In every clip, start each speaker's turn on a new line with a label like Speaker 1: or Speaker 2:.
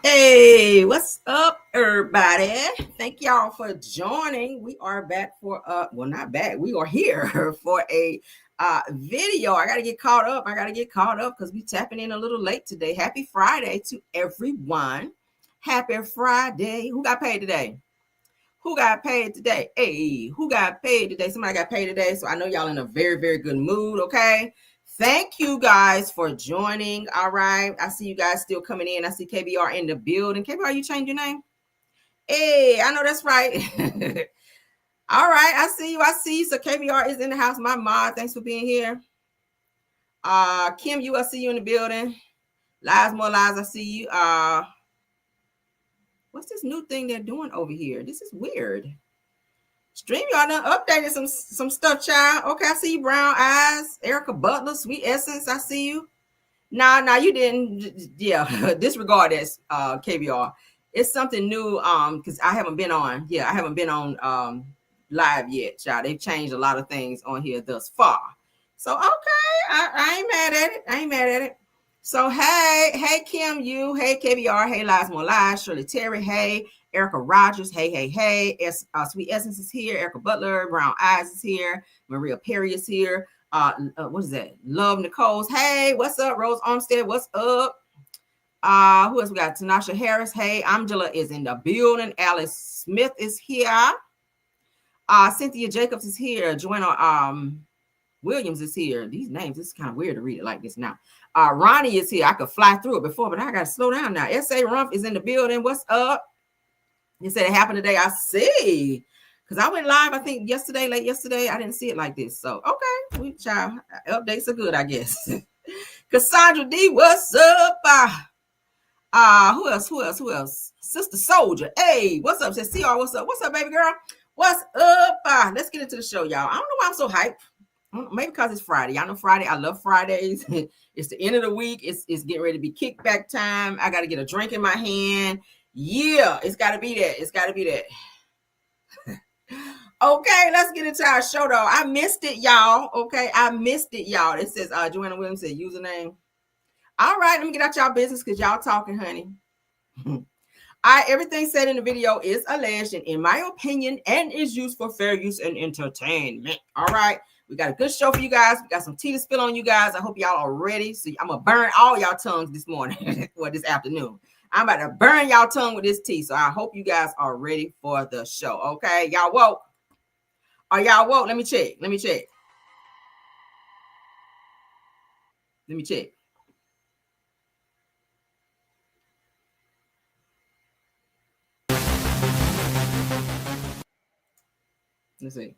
Speaker 1: Hey, what's up, everybody? Thank y'all for joining. We are back for not back. We are here for a video. I gotta get caught up. Because we tapping in a little late today. Happy Friday to everyone. Happy Friday. Who got paid today? Hey, who got paid today? Somebody got paid today. So I know y'all in a very, very good mood. Okay. Thank you guys for joining. All right. I see you guys still coming in. I see KBR in the building. KBR, you changed your name? Hey, I know that's right. All right. I see you. So KBR is in the house. My mod, thanks for being here. Kim, I see you in the building. Lies, more lies. I see you. What's this new thing they're doing over here? This is weird. Stream, y'all done updated some stuff, child. Okay, I see you. Brown eyes, Erica Butler, Sweet Essence. I see you. Nah, you didn't. Yeah, disregard this, KBR. It's something new. Because I haven't been on. Yeah, I haven't been on live yet, child. They've changed a lot of things on here thus far. So okay, I ain't mad at it. So hey Kim, you, hey KBR, hey Lies More Lies, Shirley Terry, hey Erica Rogers, hey, Sweet Essence is here, Erica Butler, Brown Eyes is here, Maria Perry is here, what is that? Love Nicole's, hey, what's up? Rose Armstead, what's up? Who else we got? Tanasha Harris, hey, Angela is in the building, Alice Smith is here, Cynthia Jacobs is here, Joanna Williams is here. These names, it's kind of weird to read it like this now. Ronnie is here. I could fly through it before, but I got to slow down now. S.A. Rumpf is in the building. What's up? He said it happened today. I see. Because I went live, I think, late yesterday. I didn't see it like this. So, okay. Updates are good, I guess. Cassandra D, what's up? Who else? Sister Soldier. Hey, what's up? Says CR, what's up? What's up, baby girl? What's up? Let's get into the show, y'all. I don't know why I'm so hyped. Maybe because it's Friday. Y'all know Friday. I love Fridays. It's the end of the week. It's getting ready to be kickback time. I got to get a drink in my hand. Yeah, it's got to be that. Okay, let's get into our show, though. I missed it, y'all. Okay, It says Joanna Williams said username. All right, let me get out y'all business because y'all talking, honey. Everything said in the video is alleged and in my opinion and is used for fair use and entertainment. All right. We got a good show for you guys. We got some tea to spill on you guys. I hope y'all are ready. So I'm going to burn all y'all tongues this morning or this afternoon. I'm about to burn y'all tongue with this tea. So I hope you guys are ready for the show. Okay. Y'all woke? Are y'all woke? Let me check. Let's see.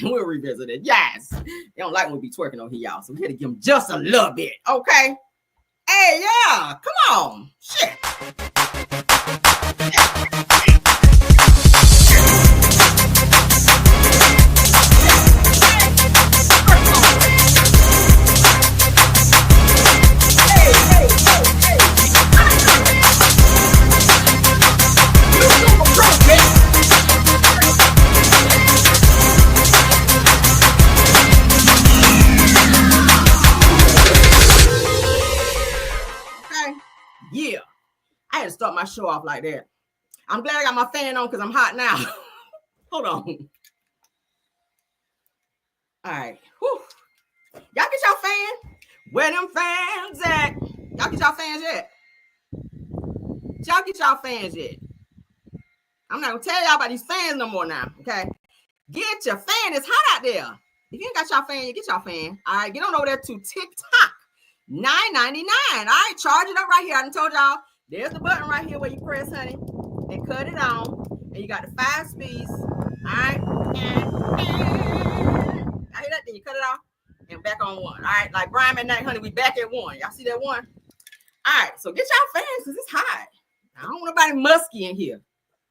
Speaker 1: We'll revisit it. Yes. They don't like when we be twerking on here, y'all. So we had to give them just a little bit. Okay. Hey, yeah. Come on. Shit. my show off like that. I'm glad I got my fan on because I'm hot now. Hold on. All right. Whew. Y'all get y'all fan? Where them fans at? Y'all get y'all fans yet? Y'all get y'all fans yet? I'm not gonna tell y'all about these fans no more now, okay? Get your fan. It's hot out there. If you ain't got y'all fan, you get y'all fan. All right, get on over there to TikTok. $9.99. All right, charge it up right here. I done told y'all, there's the button right here where you press, honey, and cut it on. And you got the 5 speeds. All right. I hear that? Then you cut it off and back on 1. All right, like Brian and Nate, honey, we back at 1. Y'all see that 1? All right, so get y'all fans because it's hot. I don't want nobody musky in here.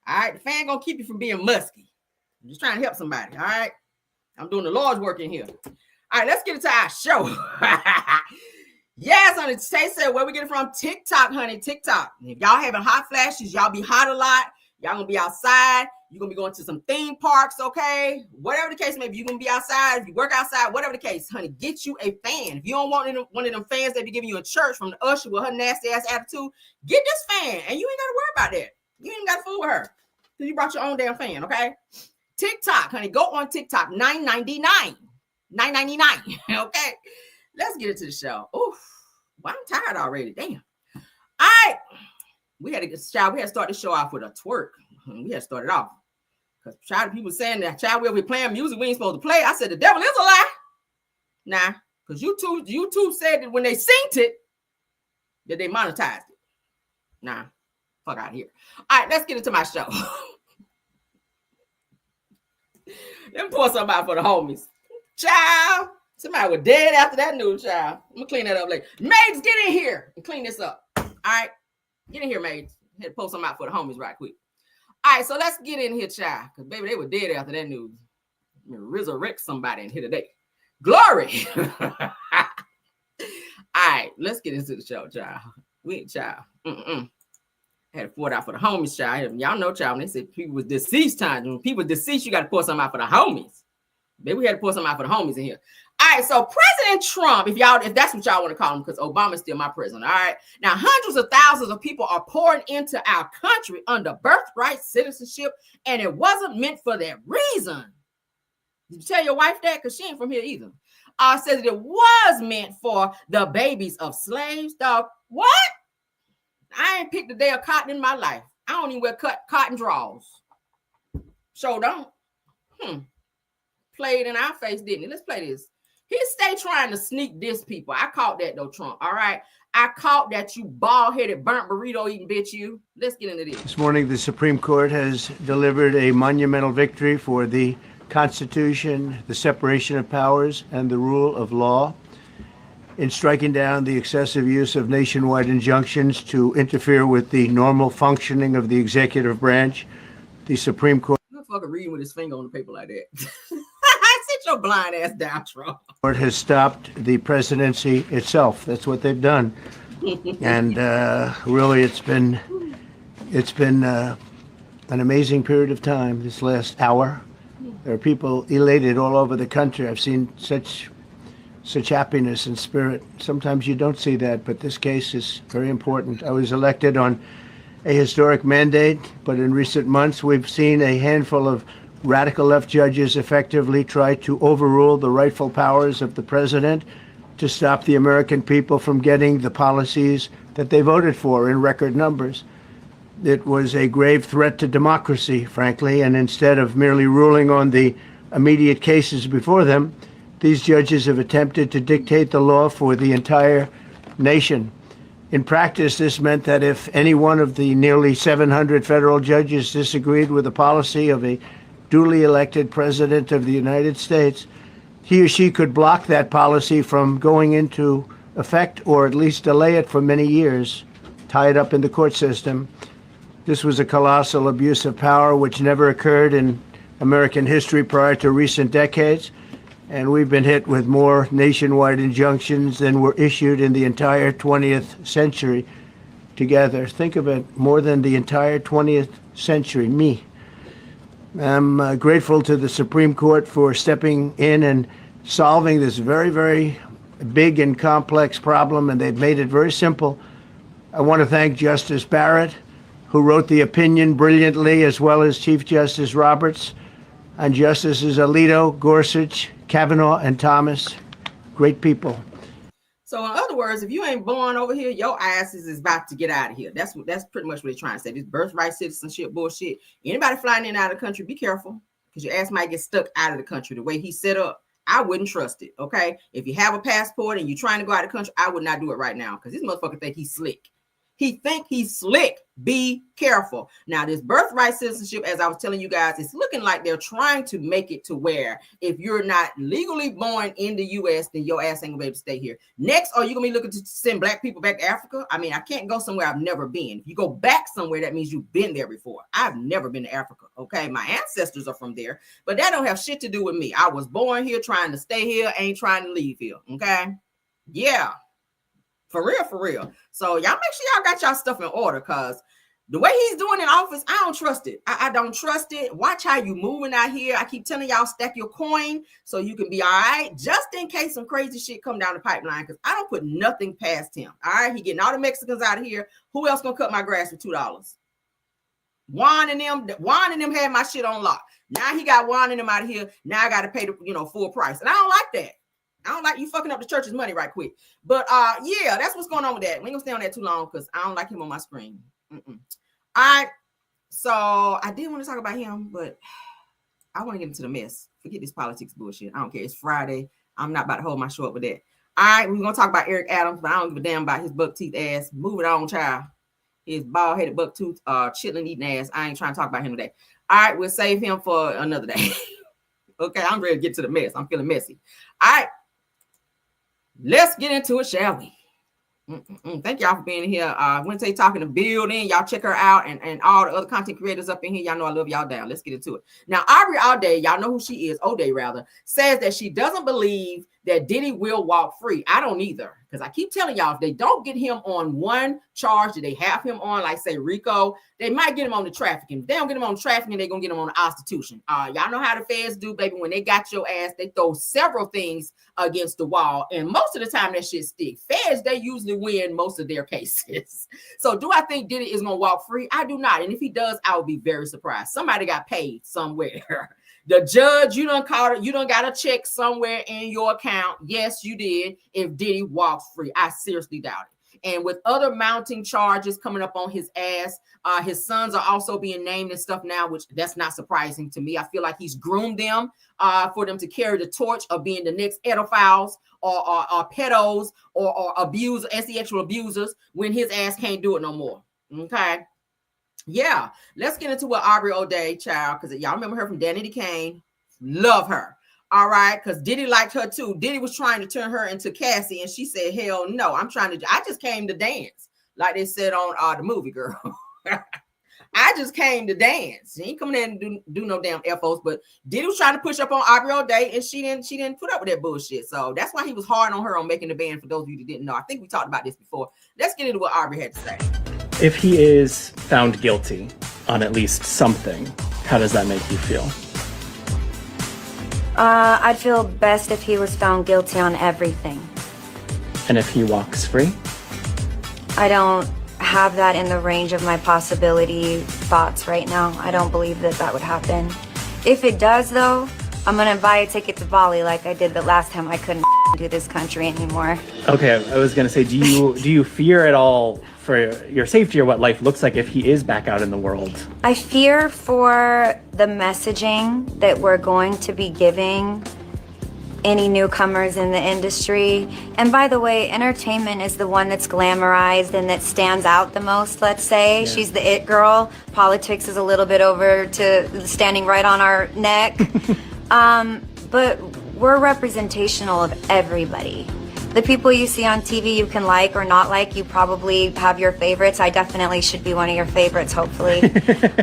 Speaker 1: All right, the fan gonna keep you from being musky. I'm just trying to help somebody. All right, I'm doing the Lord's work in here. All right, let's get into our show. Yes, honey. Tay said, where we get it from? TikTok, honey. TikTok. If y'all having hot flashes, y'all be hot a lot. Y'all gonna be outside. You're gonna be going to some theme parks, okay? Whatever the case may be, you're gonna be outside. If you work outside, whatever the case, honey, get you a fan. If you don't want one of them fans they be giving you in church from the usher with her nasty ass attitude, get this fan, and you ain't gotta worry about that. You ain't got to fool with her because you brought your own damn fan, okay? TikTok, honey, go on TikTok. $9.99. $9.99. Okay, let's get into the show. Oof, well, I'm tired already. Damn. All right, we had to start the show off with a twerk. We had to start it off because child people saying that child we'll be playing music we ain't supposed to play. I said the devil is a lie. Nah, because YouTube said that when they synced it that they monetized it. Nah. Fuck out of here. All right, let's get into my show. Let me pour something out for the homies. Child, somebody was dead after that news, child. I'm going to clean that up later. Maids, get in here and clean this up. All right, get in here, maids. Had to pour something out for the homies right quick. All right, so let's get in here, child, because, baby, they were dead after that news. I'm going to resurrect somebody in here today. Glory. All right, let's get into the show, child. We ain't child. Had to pour it out for the homies, child. Y'all know, child, when they said people was deceased time. When people deceased, you got to pour something out for the homies. Maybe we had to pour something out for the homies in here. All right, so President Trump, if that's what y'all want to call him, because Obama's still my president. All right. Now, hundreds of thousands of people are pouring into our country under birthright citizenship, and it wasn't meant for that reason. Did you tell your wife that? Because she ain't from here either. Says that it was meant for the babies of slaves. Dog, what? I ain't picked a day of cotton in my life. I don't even wear cotton drawers. Sure don't. Played in our face, didn't he? Let's play this. He stay trying to sneak diss people. I caught that though, Trump. All right. I caught that, you bald-headed, burnt burrito eating bitch, you. Let's get into this.
Speaker 2: This morning, the Supreme Court has delivered a monumental victory for the Constitution, the separation of powers, and the rule of law in striking down the excessive use of nationwide injunctions to interfere with the normal functioning of the executive branch. The Supreme Court
Speaker 1: fucking reading with his finger on the paper like that. Sit your blind ass down, Trump.
Speaker 2: Court has stopped the presidency itself. That's what they've done. And really, it's been an amazing period of time this last hour. There are people elated all over the country. I've seen such happiness and spirit. Sometimes you don't see that, but this case is very important. I was elected on a historic mandate, but in recent months we've seen a handful of radical left judges effectively try to overrule the rightful powers of the president to stop the American people from getting the policies that they voted for in record numbers. It was a grave threat to democracy, frankly, and instead of merely ruling on the immediate cases before them, these judges have attempted to dictate the law for the entire nation. In practice, this meant that if any one of the nearly 700 federal judges disagreed with the policy of a duly elected president of the United States, he or she could block that policy from going into effect, or at least delay it for many years, tie it up in the court system. This was a colossal abuse of power which never occurred in American history prior to recent decades. And we've been hit with more nationwide injunctions than were issued in the entire 20th century together. Think of it, more than the entire 20th century, me. I'm grateful to the Supreme Court for stepping in and solving this very, very big and complex problem, and they've made it very simple. I want to thank Justice Barrett, who wrote the opinion brilliantly, as well as Chief Justice Roberts, and Justices Alito, Gorsuch, Kavanaugh, and Thomas. Great people.
Speaker 1: So in other words, if you ain't born over here, your ass is about to get out of here. That's pretty much what they're trying to say. This birthright citizenship bullshit. Anybody flying in and out of the country, be careful, because your ass might get stuck out of the country. The way he's set up, I wouldn't trust it. Okay, if you have a passport and you're trying to go out of the country, I would not do it right now, because this motherfucker think he's slick. He think he's slick. Be careful. Now, this birthright citizenship, as I was telling you guys, it's looking like they're trying to make it to where if you're not legally born in the U.S., then your ass ain't gonna be able to stay here. Next, are you gonna be looking to send black people back to Africa? I mean, I can't go somewhere I've never been. If you go back somewhere, that means you've been there before. I've never been to Africa. Okay, my ancestors are from there, but that don't have shit to do with me. I was born here, trying to stay here, ain't trying to leave here. Okay, yeah. For real. So y'all make sure y'all got y'all stuff in order, because the way he's doing in office, I don't trust it. I don't trust it. Watch how you moving out here. I keep telling y'all, stack your coin so you can be all right, just in case some crazy shit come down the pipeline, because I don't put nothing past him. All right, he getting all the Mexicans out of here. Who else gonna cut my grass for $2? Juan and them had my shit on lock. Now he got Juan and them out of here. Now I got to pay the full price, and I don't like that. I don't like you fucking up the church's money right quick. But yeah, that's what's going on with that. We ain't gonna stay on that too long, because I don't like him on my screen. All right. So I did want to talk about him, but I want to get into the mess. Forget this politics bullshit. I don't care. It's Friday. I'm not about to hold my show up with that. All right, we're gonna talk about Eric Adams, but I don't give a damn about his buck teeth ass. Moving on, child. His bald-headed buck tooth, chilling eating ass. I ain't trying to talk about him today. All right, we'll save him for another day. Okay, I'm ready to get to the mess. I'm feeling messy. All right. Let's get into it, shall we? Thank y'all for being here. Wednesday talking to building. Y'all check her out, and all the other content creators up in here. Y'all know I love y'all down. Let's get into it. Now, Aubrey all day, y'all know who she is. O'Day rather, says that she doesn't believe that Diddy will walk free. I don't either, because I keep telling y'all, if they don't get him on one charge that they have him on, like say Rico, they might get him on the trafficking. If they don't get him on trafficking, they're gonna get him on the prostitution. Y'all know how the feds do, baby. When they got your ass, they throw several things against the wall, and most of the time that shit stick. Feds, they usually win most of their cases. So do I think Diddy is gonna walk free? I do not, and if he does, I would be very surprised. Somebody got paid somewhere. The judge, you done caught it. You done got a check somewhere in your account. Yes, you did. If Diddy walks free, I seriously doubt it. And with other mounting charges coming up on his ass, his sons are also being named and stuff now, which that's not surprising to me. I feel like he's groomed them for them to carry the torch of being the next pedophiles or pedos or abusers, sexual abusers, when his ass can't do it no more. Okay. Yeah, let's get into what Aubrey O'Day, child, because y'all remember her from Danity Kane. Love her. All right, because Diddy liked her too. Diddy was trying to turn her into Cassie, and she said, hell no, I just came to dance, like they said on the movie, girl. I just came to dance. She ain't coming in and do no damn FOs, but Diddy was trying to push up on Aubrey O'Day, and she didn't put up with that bullshit. So that's why he was hard on her on making the band, for those of you that didn't know. I think we talked about this before. Let's get into what Aubrey had to say.
Speaker 3: If he is found guilty on at least something, how does that make you feel?
Speaker 4: I'd feel best if he was found guilty on everything.
Speaker 3: And if he walks free?
Speaker 4: I don't have that in the range of my possibility thoughts right now. I don't believe that would happen. If it does, though, I'm gonna buy a ticket to Bali like I did the last time I couldn't do this country anymore.
Speaker 3: Okay, I was gonna say, do you fear at all for your safety or what life looks like if he is back out in the world?
Speaker 4: I fear for the messaging that we're going to be giving any newcomers in the industry. And by the way, entertainment is the one that's glamorized and that stands out the most, let's say. Yeah. She's the it girl. Politics is a little bit over to standing right on our neck. But we're representational of everybody. The people you see on TV you can like or not like, you probably have your favorites. I definitely should be one of your favorites, hopefully.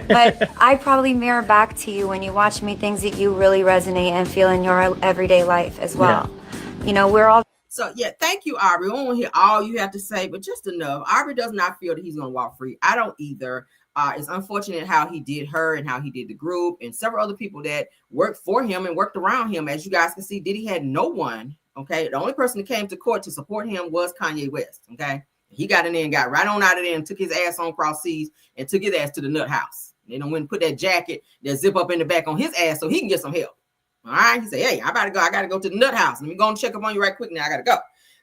Speaker 4: But I probably mirror back to you when you watch me things that you really resonate and feel in your everyday life as well. Yeah. You know, we're all...
Speaker 1: So, yeah, thank you, Aubrey. I don't want to hear all you have to say, but just enough. Aubrey does not feel that he's going to walk free. I don't either. It's unfortunate how he did her and how he did the group and several other people that worked for him and worked around him. As you guys can see, Diddy had no one. Okay, the only person that came to court to support him was Kanye West. Okay, He got in there and got right on out of there and took his ass on cross seas and took his ass to the nut house. They don't went and put that jacket, that zip up in the back on his ass so he can get some help. All right. He said, hey, I gotta go to the nut house. Let me go and check up on you right quick now. I gotta go.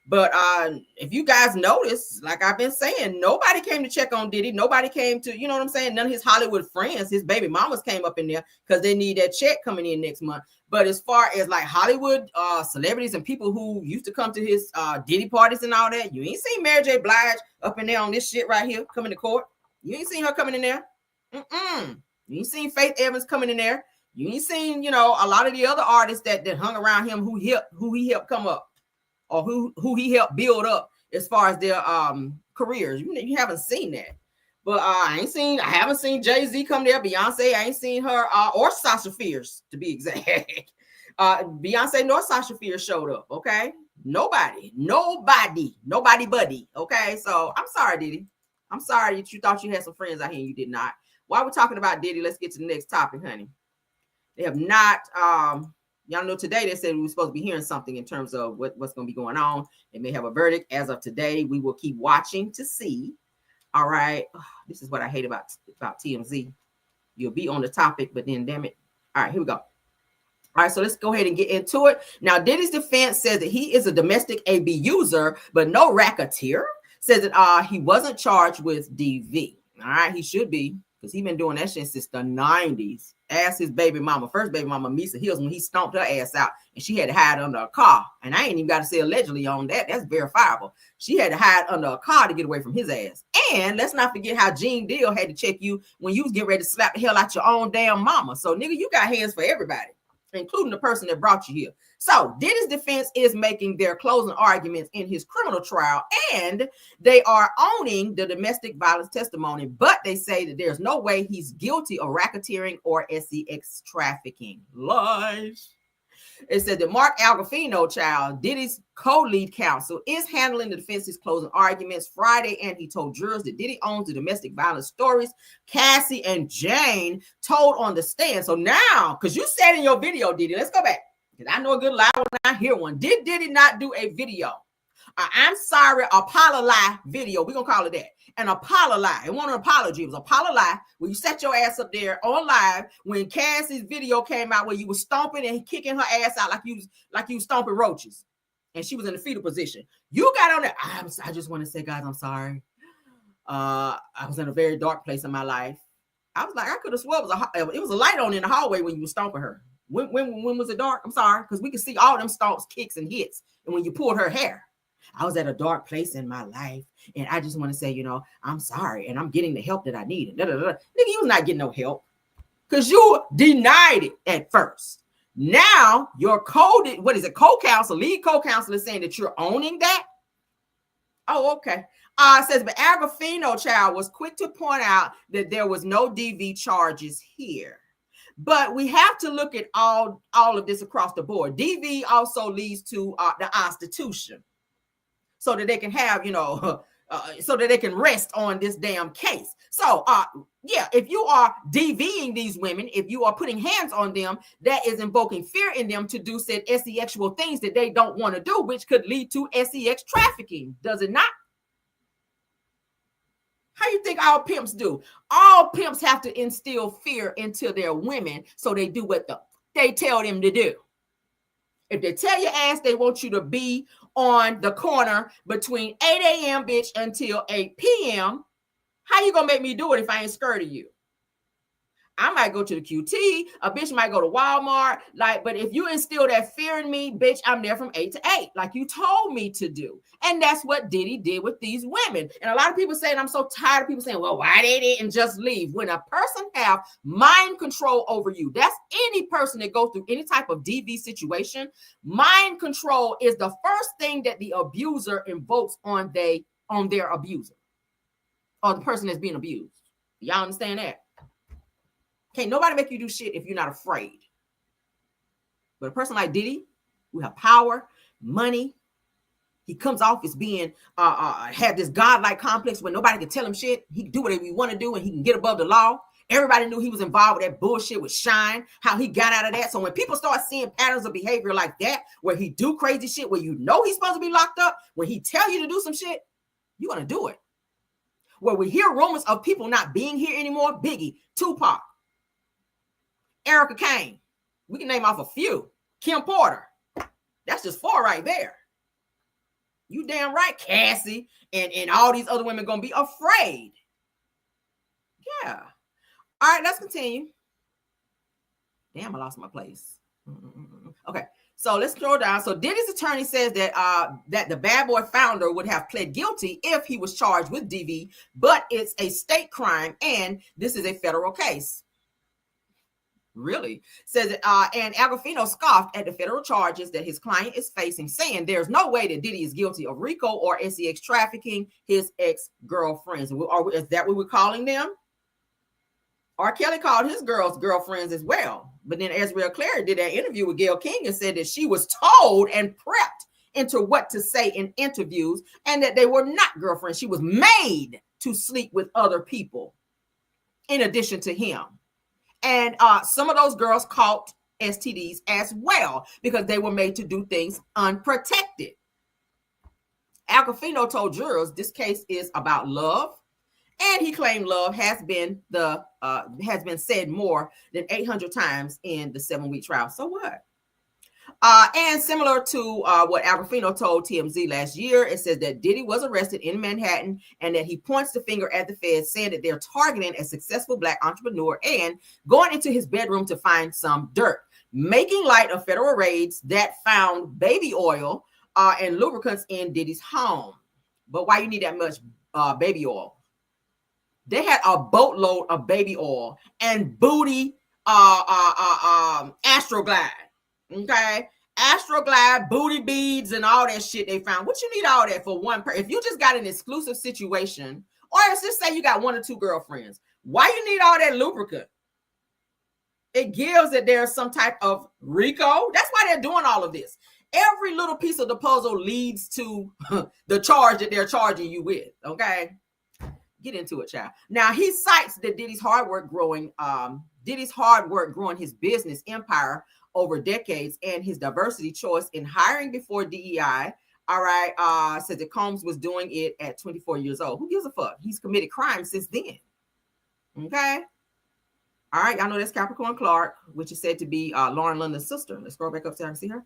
Speaker 1: But if you guys notice, like I've been saying, nobody came to check on Diddy. Nobody came to, you know what I'm saying? None of his Hollywood friends, his baby mamas came up in there because they need that check coming in next month. But as far as like Hollywood celebrities and people who used to come to his Diddy parties and all that, you ain't seen Mary J. Blige up in there on this shit right here coming to court. You ain't seen her coming in there. You ain't seen Faith Evans coming in there. You ain't seen, you know, a lot of the other artists that hung around him who he helped come up. Or who he helped build up as far as their careers. You haven't seen that. But I haven't seen Jay-Z come there. Beyonce, I ain't seen her or Sasha Fierce, to be exact. Beyonce nor Sasha Fierce showed up, okay? Nobody buddy, okay? So I'm sorry, Diddy. I'm sorry that you thought you had some friends out here and you did not. While we're talking about Diddy, let's get to the next topic, honey. They have not... Y'all know today they said we were supposed to be hearing something in terms of what's going to be going on. They may have a verdict as of today. We will keep watching to see. All right. This is what I hate about TMZ. You'll be on the topic, but then damn it. All right, here we go. All right, so let's go ahead and get into it. Now, Diddy's defense says that he is a domestic AB user, but no racketeer. Says that he wasn't charged with DV. All right, he should be, because he's been doing that shit since the 90s. Asked his baby mama, first baby mama, Misa Hills, when he stomped her ass out and she had to hide under a car. And I ain't even got to say allegedly on that. That's verifiable. She had to hide under a car to get away from his ass. And let's not forget how Gene Deal had to check you when you was getting ready to slap the hell out your own damn mama. So, nigga, you got hands for everybody, including the person that brought you here. So Diddy's defense is making their closing arguments in his criminal trial, and they are owning the domestic violence testimony, but they say that there's no way he's guilty of racketeering or sex trafficking. Lies. It said that Mark Agafino, child, Diddy's co-lead counsel, is handling the defense's closing arguments Friday, and he told jurors that Diddy owns the domestic violence stories Cassie and Jane told on the stand. So now, because you said in your video, Diddy, let's go back, because I know a good lie when I hear one. Did Diddy not do a video? I'm sorry, Apollo lie video. We're going to call it that. An Apollo lie. It wasn't an apology. It was Apollo lie where you set your ass up there on live when Cassie's video came out where you were stomping and kicking her ass out like you was stomping roaches. And she was in the fetal position. You got on there. I just want to say, guys, I'm sorry. I was in a very dark place in my life. I was like, I could have sworn it was a light on in the hallway when you were stomping her. When was it dark? I'm sorry, because we could see all them stomps, kicks, and hits. And when you pulled her hair, I was at a dark place in my life, and I just want to say, I'm sorry, and I'm getting the help that I need. Nigga, you was not getting no help because you denied it at first. Now your co-counsel, lead co-counsel is saying that you're owning that. Oh, okay. It says, but Agafino, child, was quick to point out that there was no DV charges here. But we have to look at all of this across the board. DV also leads to the institution, so that they can have, so that they can rest on this damn case. So, if you are DVing these women, if you are putting hands on them, that is invoking fear in them to do said sexual things that they don't want to do, which could lead to sex trafficking. Does it not? How you think all pimps do? All pimps have to instill fear into their women so they do what they tell them to do. If they tell your ass they want you to be on the corner between 8 a.m. bitch until 8 p.m., how you gonna make me do it if I ain't scared of you? I might go to the QT, a bitch might go to Walmart, but if you instill that fear in me, bitch, I'm there from 8 to 8, like you told me to do. And that's what Diddy did with these women. And a lot of people saying, I'm so tired of people saying, well, why they didn't just leave? When a person have mind control over you, that's any person that goes through any type of DV situation, mind control is the first thing that the abuser invokes on their abuser or the person that's being abused. Y'all understand that? Can't nobody make you do shit if you're not afraid. But a person like Diddy, who have power, money, he comes off as being have this godlike complex where nobody can tell him shit. He can do whatever he want to do and he can get above the law. Everybody knew he was involved with that bullshit with Shine, how he got out of that. So when people start seeing patterns of behavior like that, where he do crazy shit, where he's supposed to be locked up, when he tell you to do some shit, You're going to do it. Where we hear rumors of people not being here anymore, Biggie, Tupac, Erica Kane. We can name off a few. Kim Porter. That's just 4 right there. You damn right, Cassie, and all these other women going to be afraid. Yeah. All right, let's continue. Damn, I lost my place. Okay, so let's scroll down. So Diddy's attorney says that the Bad Boy founder would have pled guilty if he was charged with DV, but it's a state crime and this is a federal case. Really? Says and Agofino scoffed at the federal charges that his client is facing, saying there's no way that Diddy is guilty of RICO or sex trafficking his ex-girlfriends. Is that what we're calling them? R. Kelly called his girlfriends as well. But then Ezreal Clary did that interview with Gayle King and said that she was told and prepped into what to say in interviews and that they were not girlfriends. She was made to sleep with other people in addition to him. And some of those girls caught STDs as well because they were made to do things unprotected. Agofino told jurors this case is about love. And he claimed love has been said more than 800 times in the 7-week trial. So what? And similar to what Agofino told TMZ last year, it says that Diddy was arrested in Manhattan and that he points the finger at the feds, saying that they're targeting a successful Black entrepreneur and going into his bedroom to find some dirt, making light of federal raids that found baby oil and lubricants in Diddy's home. But why you need that much baby oil? They had a boatload of baby oil and booty Astroglide. Okay. Astroglide, booty beads, and all that shit they found. What you need all that for one person? If you just got an exclusive situation, or let's just say you got 1 or 2 girlfriends, why you need all that lubricant? It gives that there's some type of RICO. That's why they're doing all of this. Every little piece of the puzzle leads to the charge that they're charging you with. Okay. Get into it, child. Now he cites that Diddy's hard work growing his business empire over decades and his diversity choice in hiring before DEI. All right, said that Combs was doing it at 24 years old. Who gives a fuck? He's committed crime since then. Okay. All right, y'all know that's Capricorn Clark, which is said to be Lauren London's sister. Let's scroll back up so I can see her.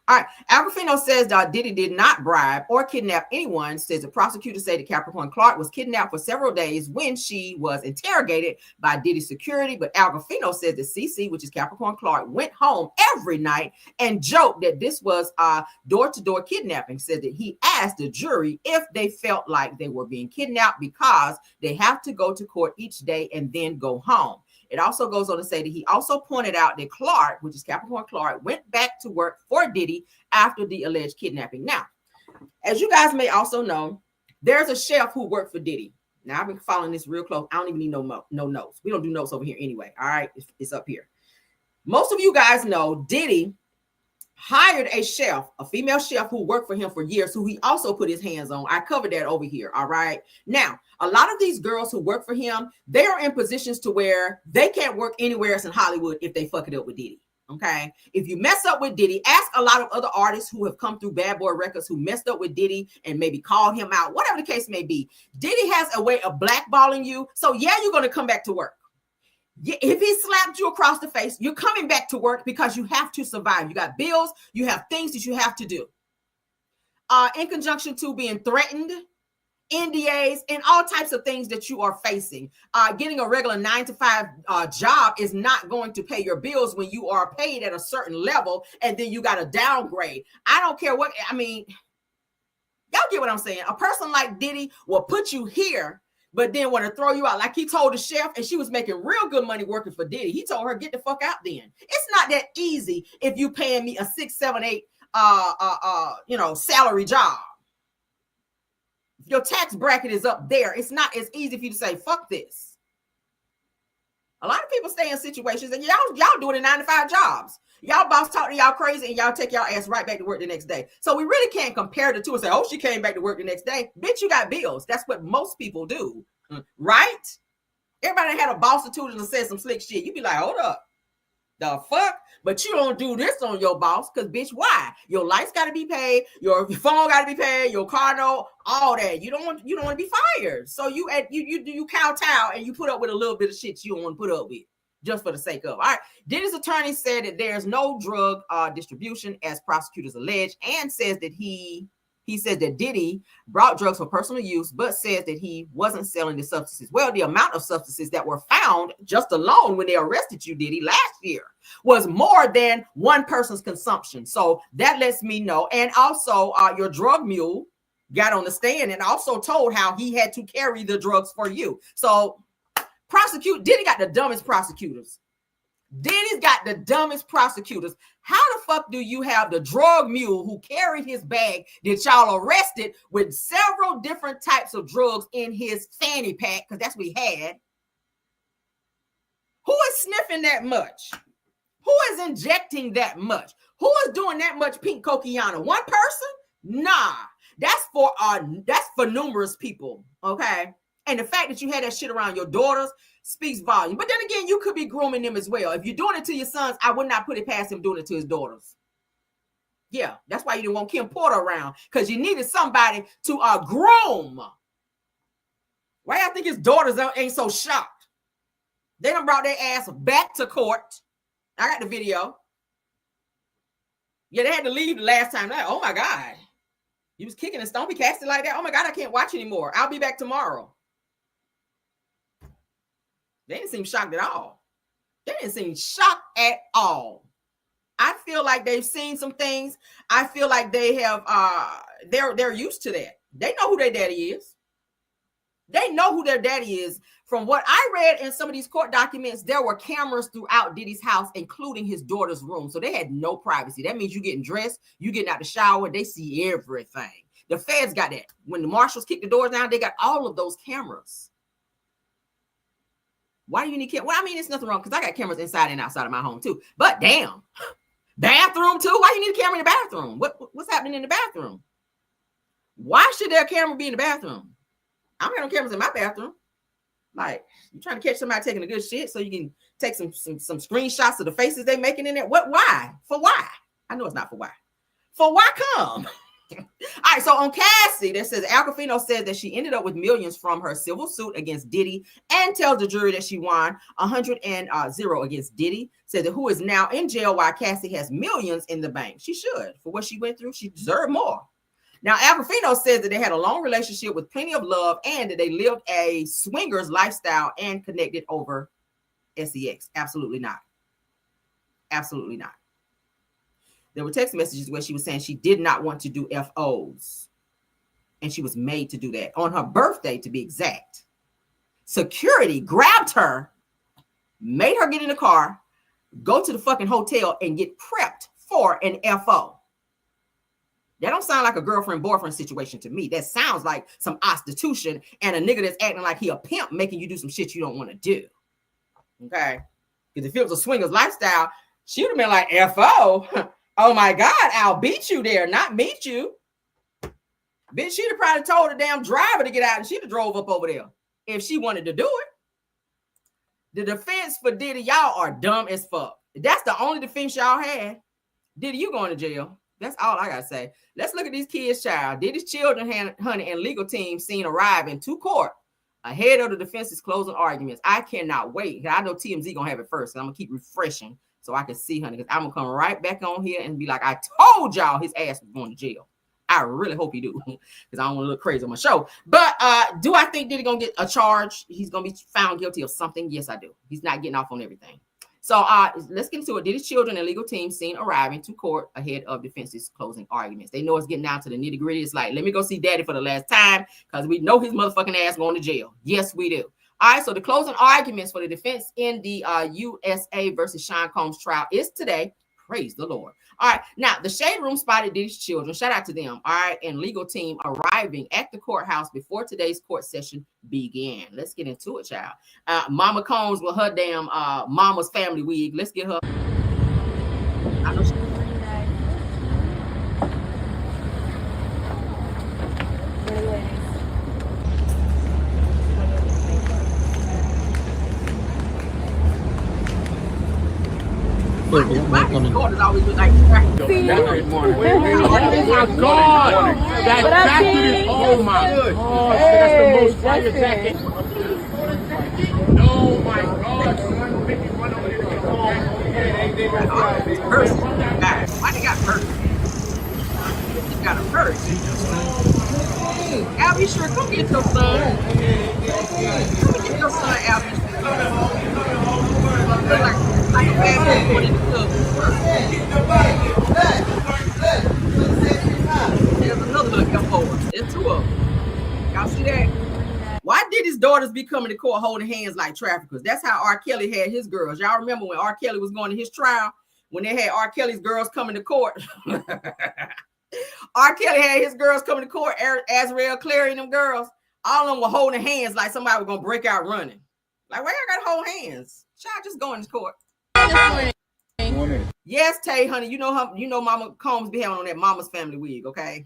Speaker 1: All right, Agofino says that Diddy did not bribe or kidnap anyone. Says the prosecutor said that Capricorn Clark was kidnapped for several days when she was interrogated by Diddy's security. But Agofino says that CC, which is Capricorn Clark, went home every night and joked that this was door-to-door kidnapping. Said that he asked the jury if they felt like they were being kidnapped because they have to go to court each day and then go home. It also goes on to say that he also pointed out that Clark, which is Capricorn Clark, went back to work for Diddy after the alleged kidnapping. Now, as you guys may also know, there's a chef who worked for Diddy. Now, I've been following this real close. I don't even need no notes. We don't do notes over here anyway. All right, it's up here. Most of you guys know Diddy hired a chef, a female chef who worked for him for years, who he also put his hands on. I covered that over here. All right. Now, a lot of these girls who work for him, they are in positions to where they can't work anywhere else in Hollywood if they fuck it up with Diddy. Okay. If you mess up with Diddy, ask a lot of other artists who have come through Bad Boy Records who messed up with Diddy and maybe called him out, whatever the case may be. Diddy has a way of blackballing you. So yeah, you're going to come back to work. If he slapped you across the face, you're coming back to work because you have to survive. You got bills, you have things that you have to do. In conjunction to being threatened, NDAs, and all types of things that you are facing. Getting a regular 9-to-5 job is not going to pay your bills when you are paid at a certain level and then you got to downgrade. I don't care what, I mean, y'all get what I'm saying? A person like Diddy will put you here, but then want to throw you out. Like he told the chef, and she was making real good money working for Diddy. He told her, get the fuck out then. It's not that easy if you paying me a 6, 7, 8, salary job. If your tax bracket is up there, it's not as easy for you to say, fuck this. A lot of people stay in situations and y'all doing it 9-to-5 jobs. Y'all boss talk to y'all crazy and y'all take y'all ass right back to work the next day. So we really can't compare the two and say, oh, she came back to work the next day. Bitch, you got bills. That's what most people do, right? Everybody had a boss or two and said some slick shit. You be like, hold up. The fuck? but you don't do this on your boss, because bitch, why? Your lights got to be paid, your phone got to be paid, your car note, all that. You don't want to be fired. So you kowtow and you put up with a little bit of shit you don't want to put up with just for the sake of. All right. Diddy's attorney said that there's no drug distribution as prosecutors allege, and says that he says that Diddy brought drugs for personal use, but says that he wasn't selling the substances. Well, the amount of substances that were found just alone when they arrested you, Diddy, last year was more than one person's consumption. So that lets me know. And also your drug mule got on the stand and also told how he had to carry the drugs for you. So Diddy got the dumbest prosecutors. Diddy's got the dumbest prosecutors. How the fuck do you have the drug mule who carried his bag that y'all arrested with several different types of drugs in his fanny pack, because that's what he had? Who is sniffing that much? Who is injecting that much? Who is doing that much pink coquiana? One person? Nah, that's for numerous people, okay? And the fact that you had that shit around your daughters speaks volume. But then again, you could be grooming them as well. If you're doing it to your sons, I would not put it past him doing it to his daughters. Yeah, that's why you didn't want Kim Porter around, because you needed somebody to groom. Why y'all think his daughters ain't so shocked? They done brought their ass back to court. I got the video. Yeah, they had to leave the last time. Like, oh my God. You was kicking and stomping casting like that. Oh my God, I can't watch anymore. I'll be back tomorrow. They didn't seem shocked at all. They didn't seem shocked at all. I feel like they've seen some things. I feel like they have, they're used to that. They know who their daddy is. They know who their daddy is. From what I read in some of these court documents, there were cameras throughout Diddy's house, including his daughter's room. So they had no privacy. That means you getting dressed, you getting out the shower, they see everything. The feds got that. When the marshals kicked the doors down, they got all of those cameras. Why do you need cameras? Well, I mean, it's nothing wrong, because I got cameras inside and outside of my home too. But damn, bathroom too? Why you need a camera in the bathroom? What's happening in the bathroom? Why should their camera be in the bathroom? I don't have no cameras in my bathroom. Like, you trying to catch somebody taking a good shit so you can take some screenshots of the faces they making in there? What? Why? For why? I know it's not for why. For why come? All right, so on Cassie, that says Aquafino says that she ended up with millions from her civil suit against Diddy, and tells the jury that she won 100-0 against Diddy. Said that who is now in jail while Cassie has millions in the bank. She should. For what she went through, she deserved more. Now, Aquafino says that they had a long relationship with plenty of love, and that they lived a swingers lifestyle and connected over sex. Absolutely not. Absolutely not. There were text messages where she was saying she did not want to do FOs. And she was made to do that on her birthday, to be exact. Security grabbed her, made her get in the car, go to the fucking hotel, and get prepped for an FO. That don't sound like a girlfriend-boyfriend situation to me. That sounds like some prostitution and a nigga that's acting like he a pimp, making you do some shit you don't want to do. Okay? Because if it was a swingers lifestyle, she would have been like, FO? Oh my God, I'll beat you there, not meet you. Bitch, she'd have probably told the damn driver to get out, and she'd have drove up over there if she wanted to do it. The defense for Diddy, y'all are dumb as fuck. That's the only defense y'all had. Diddy, you going to jail. That's all I gotta say. Let's look at these kids' child. Diddy's children, honey, and legal team seen arriving to court ahead of the defense's closing arguments. I cannot wait. I know TMZ gonna have it first, and I'm gonna keep refreshing so I can see, honey, because I'm gonna come right back on here and be like, I told y'all his ass was going to jail. I really hope he do, because I don't want to look crazy on my show. But do I think Diddy gonna get a charge? He's gonna be found guilty of something. Yes, I do. He's not getting off on everything. So let's get into it. Diddy's children and legal team seen arriving to court ahead of defense's closing arguments. They know it's getting down to the nitty gritty. It's like, let me go see daddy for the last time, because we know his motherfucking ass going to jail. Yes, we do. All right, so the closing arguments for the defense in the USA versus Sean Combs trial is today. Praise the Lord. All right, now the Shade Room spotted Diddy's children. Shout out to them. All right, and legal team arriving at the courthouse before today's court session began. Let's get into it, child. Mama Combs with her damn mama's family wig. Let's get her. I know she. Why his daughters always look like traffic?
Speaker 5: Oh my God! That jacket is, oh my God! That's the most fire jacket. Oh my God!
Speaker 1: Purse. Guys, why they got purse? They got a purse. Albie, sure, come get your son. Come get your son, Albie. Look like a bad boy going in the club. There's another little F4. There's two of them. Y'all see that? Why did his daughters be coming to court holding hands like traffickers? That's how R. Kelly had his girls. Y'all remember when R. Kelly was going to his trial? When they had R. Kelly's girls coming to court? R. Kelly had his girls coming to court, Azrael, Clary, and them girls. All of them were holding hands like somebody was going to break out running. Like, why y'all got to hold hands? Child, just go in this court.
Speaker 5: Morning.
Speaker 1: Yes, Tay, honey, you know her, you know Mama Combs be having on that Mama's Family wig, okay?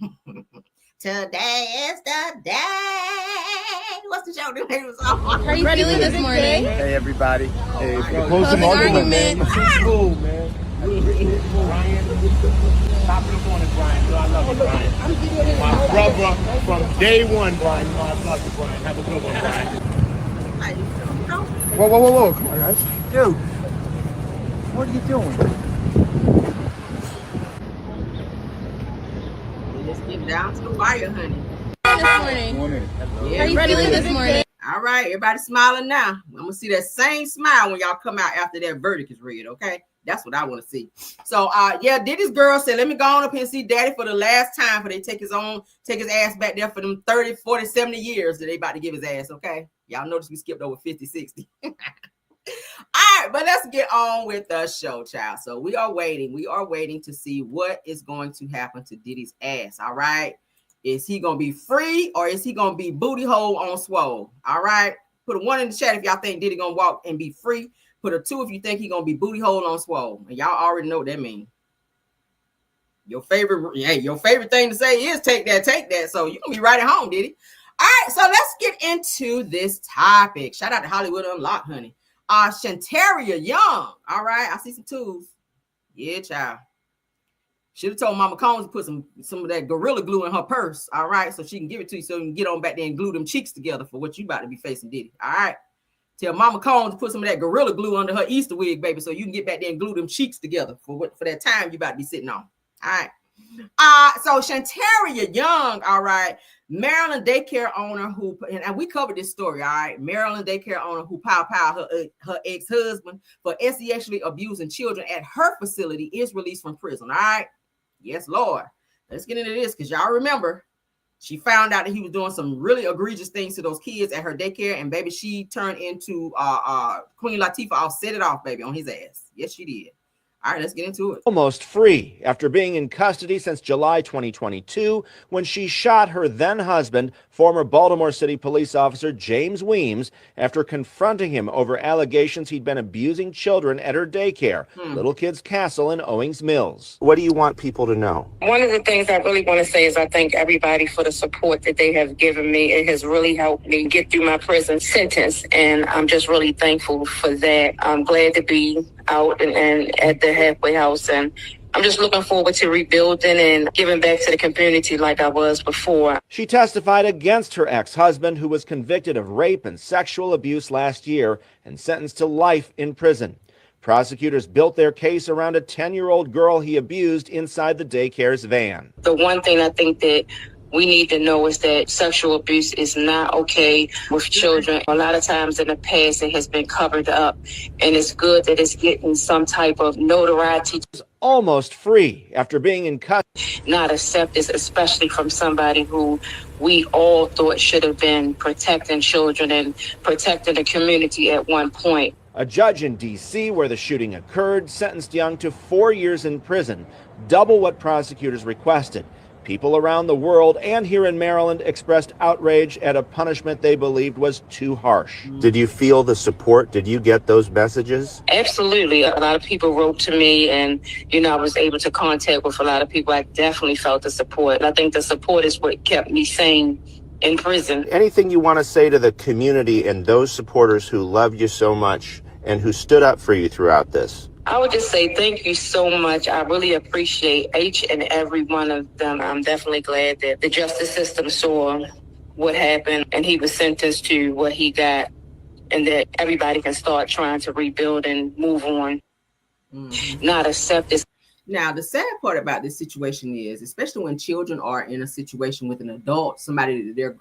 Speaker 1: Today is the day. What's the show name was on?
Speaker 6: How you feeling this morning?
Speaker 5: Hey everybody. Hey,
Speaker 6: Closing argument.
Speaker 5: Cool, man. Brian. Top of the morning, Brian. I love you, Brian. My brother from day one, Brian. I love you, Brian. Have a good one, Brian. Whoa. Come on, guys. Dude. What are you doing?
Speaker 1: Let's get down to the fire, honey.
Speaker 6: This morning.
Speaker 1: Yeah,
Speaker 6: How you feeling this morning?
Speaker 1: All right, everybody smiling now. I'm gonna see that same smile when y'all come out after that verdict is read, okay? That's what I want to see. So yeah, Diddy's girl said, let me go on up here and see daddy for the last time for they take his ass back there for them 30, 40, 70 years that they about to give his ass, okay? Y'all notice we skipped over 50, 60. All right, but let's get on with the show, child. So we are waiting to see what is going to happen to Diddy's ass. All right, is he gonna be free or is he gonna be booty hole on swole? All right, put a 1 in the chat if y'all think Diddy gonna walk and be free. Put a 2 if you think he gonna be booty hole on swole. And y'all already know what that means. Your favorite thing to say is take that. So you gonna be right at home, Diddy. All right, so let's get into this topic. Shout out to Hollywood Unlocked, honey. Shantaria Young. All right, I see some tools. Yeah, child. Should have told Mama Combs to put some of that Gorilla Glue in her purse. All right, so she can give it to you so you can get on back there and glue them cheeks together for what you about to be facing, Diddy. All right. Tell Mama Combs to put some of that Gorilla Glue under her Easter wig, baby, so you can get back there and glue them cheeks together for that time you about to be sitting on. All right. So Shantaria Young, all right, Maryland daycare owner who, and we covered this story, all right, Maryland daycare owner who pow her ex-husband for sexually abusing children at her facility is released from prison, all right? Yes, Lord. Let's get into this because y'all remember she found out that he was doing some really egregious things to those kids at her daycare, and baby, she turned into Queen Latifah, set it off, baby, on his ass. Yes, she did. All right, let's get into it.
Speaker 7: Almost free after being in custody since July 2022 when she shot her then husband, former Baltimore City police officer James Weems, after confronting him over allegations he'd been abusing children at her daycare, Little Kids Castle in Owings Mills. What do you want people to know?
Speaker 8: One of the things I really want to say is I thank everybody for the support that they have given me. It has really helped me get through my prison sentence, and I'm just really thankful for that. I'm glad to be out and at the halfway house, and I'm just looking forward to rebuilding and giving back to the community like I was before.
Speaker 7: She testified against her ex-husband, who was convicted of rape and sexual abuse last year and sentenced to life in prison. Prosecutors built their case around a 10-year-old girl he abused inside the daycare's van.
Speaker 8: The one thing I think that we need to know is that sexual abuse is not okay with children. A lot of times in the past, it has been covered up, and it's good that it's getting some type of notoriety.
Speaker 7: Almost free after being in custody.
Speaker 8: Not accepted, especially from somebody who we all thought should have been protecting children and protecting the community at one point.
Speaker 7: A judge in D.C., where the shooting occurred, sentenced Young to 4 years in prison, double what prosecutors requested. People around the world and here in Maryland expressed outrage at a punishment they believed was too harsh.
Speaker 9: Did you feel the support? Did you get those messages?
Speaker 8: Absolutely. A lot of people wrote to me, and, I was able to contact with a lot of people. I definitely felt the support. I think the support is what kept me sane in prison.
Speaker 9: Anything you want to say to the community and those supporters who love you so much and who stood up for you throughout this?
Speaker 8: I would just say thank you so much. I really appreciate each and every one of them. I'm definitely glad that the justice system saw what happened and he was sentenced to what he got, and that everybody can start trying to rebuild and move on. Not accept this.
Speaker 1: Now, the sad part about this situation is, especially when children are in a situation with an adult, somebody that they're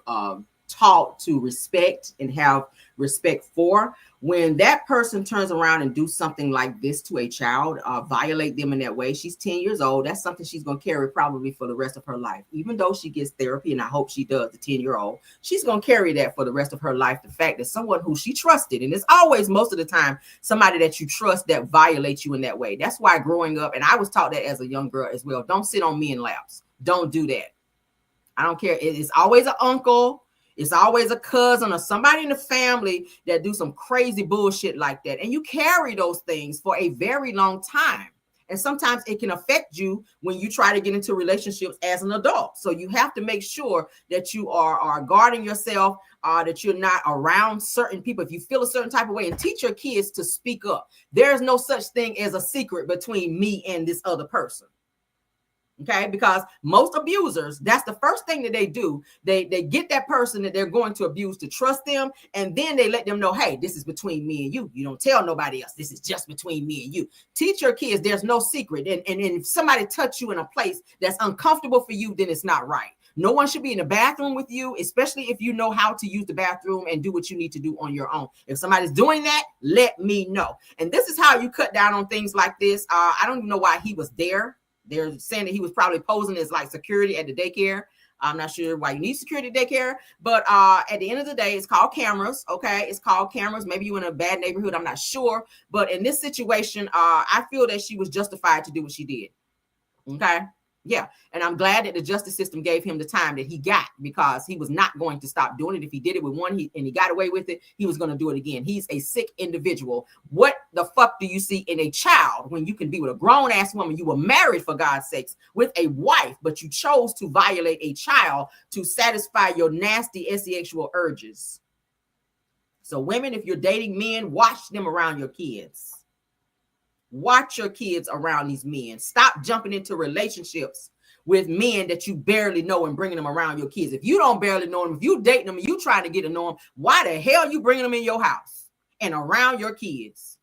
Speaker 1: taught to respect and have respect for, when that person turns around and do something like this to a child, violate them in that way, she's 10 years old. That's something she's going to carry probably for the rest of her life. Even though she gets therapy, and I hope she does, the 10-year-old, she's going to carry that for the rest of her life. The fact that someone who she trusted, and it's always most of the time somebody that you trust that violates you in that way. That's why growing up, and I was taught that as a young girl as well, don't sit on men laps. Don't do that. I don't care. It's always an uncle. It's always a cousin or somebody in the family that do some crazy bullshit like that. And you carry those things for a very long time. And sometimes it can affect you when you try to get into relationships as an adult. So you have to make sure that you are guarding yourself, that you're not around certain people. If you feel a certain type of way, and teach your kids to speak up. There's no such thing as a secret between me and this other person. Okay, because most abusers, that's the first thing that they do. They get that person that they're going to abuse to trust them, and then they let them know, hey, this is between me and you. You don't tell nobody else. This is just between me and you. Teach your kids there's no secret. And if somebody touch you in a place that's uncomfortable for you, then it's not right. No one should be in the bathroom with you, especially if you know how to use the bathroom and do what you need to do on your own. If somebody's doing that, let me know. And this is how you cut down on things like this. I don't even know why he was there. They're saying that he was probably posing as like security at the daycare. I'm not sure why you need security at daycare, but at the end of the day, it's called cameras. Okay, it's called cameras. Maybe you're in a bad neighborhood. I'm not sure, but in this situation, I feel that she was justified to do what she did. Okay. Yeah. And I'm glad that the justice system gave him the time that he got, because he was not going to stop doing it. If he did it with one and he got away with it, he was going to do it again. He's a sick individual. What the fuck do you see in a child when you can be with a grown ass woman? You were married, for God's sakes, with a wife, but you chose to violate a child to satisfy your nasty sexual urges. So women, if you're dating men, watch them around your kids. Watch your kids around these men. Stop jumping into relationships with men that you barely know and bringing them around your kids. If you don't barely know them, if you dating them and you trying to get to know them, why the hell you bringing them in your house and around your kids?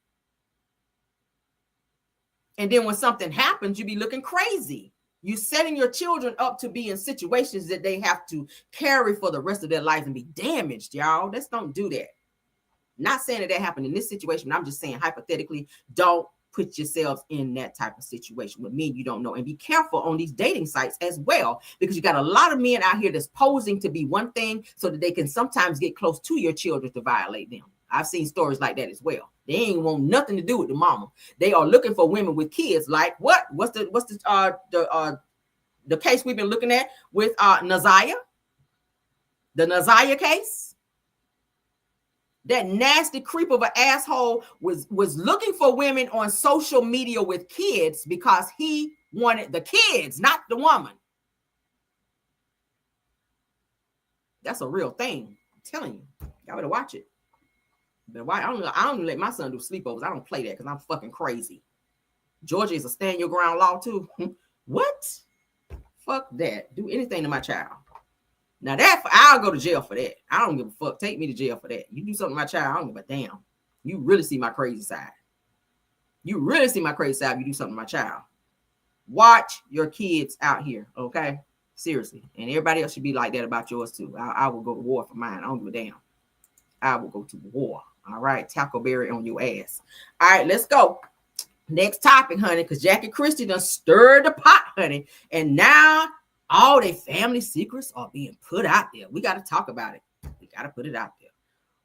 Speaker 1: And then when something happens, you be looking crazy. You setting your children up to be in situations that they have to carry for the rest of their life and be damaged, y'all. Let's don't do that. Not saying that happened in this situation. I'm just saying hypothetically, don't put yourselves in that type of situation with men you don't know. And be careful on these dating sites as well, because you got a lot of men out here that's posing to be one thing so that they can sometimes get close to your children to violate them. I've seen stories like that as well. They ain't want nothing to do with the mama. They are looking for women with kids. Like what? What's the case we've been looking at with Naziah? The Naziah case. That nasty creep of an asshole was looking for women on social media with kids because he wanted the kids, not the woman. That's a real thing. I'm telling you. Y'all better watch it. But why? I don't let my son do sleepovers. I don't play that because I'm fucking crazy. Georgia is a stand your ground law too. What? Fuck that. Do anything to my child. Now that I'll go to jail for that. I don't give a fuck. Take me to jail for that. You do something to my child, I don't give a damn. You really see my crazy side. You really see my crazy side if you do something to my child. Watch your kids out here, okay? Seriously. And everybody else should be like that about yours too. I will go to war for mine. I don't give a damn. I will go to war. All right. Tackleberry on your ass. All right, let's go. Next topic, honey, because Jackie Christie done stirred the pot, honey. And now all their family secrets are being put out there. We got to talk about it. We got to put it out there.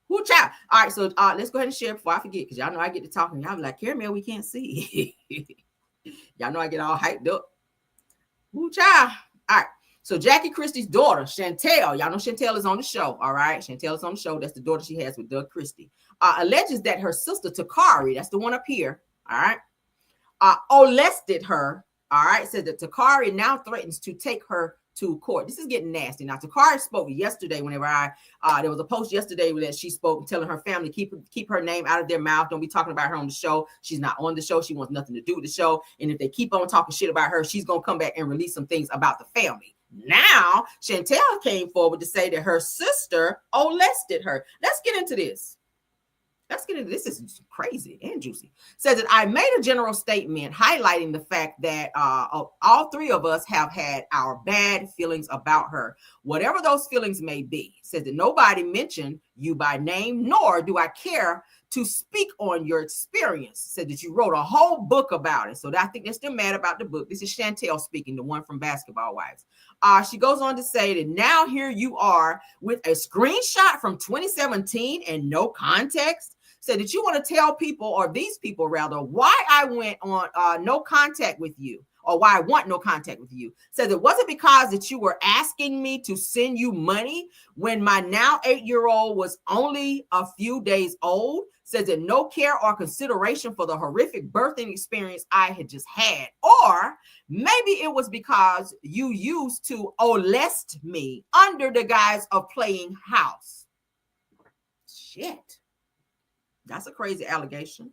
Speaker 1: Whoo, child. All right, so let's go ahead and share before I forget, because y'all know I get to talking. Y'all be like, Caramel, we can't see. Y'all know I get all hyped up. Whoo, child. All right, so Jackie Christie's daughter, Chantel, y'all know Chantel is on the show, all right? Chantel is on the show. That's the daughter she has with Doug Christie. Alleges that her sister, Takari, that's the one up here, all right, molested her. All right, said that Takari now threatens to take her to court. This is getting nasty. Now, Takari spoke yesterday whenever there was a post yesterday that she spoke telling her family, keep her name out of their mouth. Don't be talking about her on the show. She's not on the show. She wants nothing to do with the show. And if they keep on talking shit about her, she's going to come back and release some things about the family. Now, Chantel came forward to say that her sister molested her. Let's get into this. This is crazy and juicy. Says that I made a general statement highlighting the fact that all three of us have had our bad feelings about her, whatever those feelings may be. Says that nobody mentioned you by name, nor do I care to speak on your experience. Said that you wrote a whole book about it. So I think they're still mad about the book. This is Chantel speaking, the one from Basketball Wives. She goes on to say that now here you are with a screenshot from 2017 and no context. Said that you want to tell people, or these people rather, why I went on no contact with you, or why I want no contact with you. Said it wasn't because that you were asking me to send you money when my now 8-year-old was only a few days old. Says that no care or consideration for the horrific birthing experience I had just had. Or maybe it was because you used to molest me under the guise of playing house. Shit. That's a crazy allegation.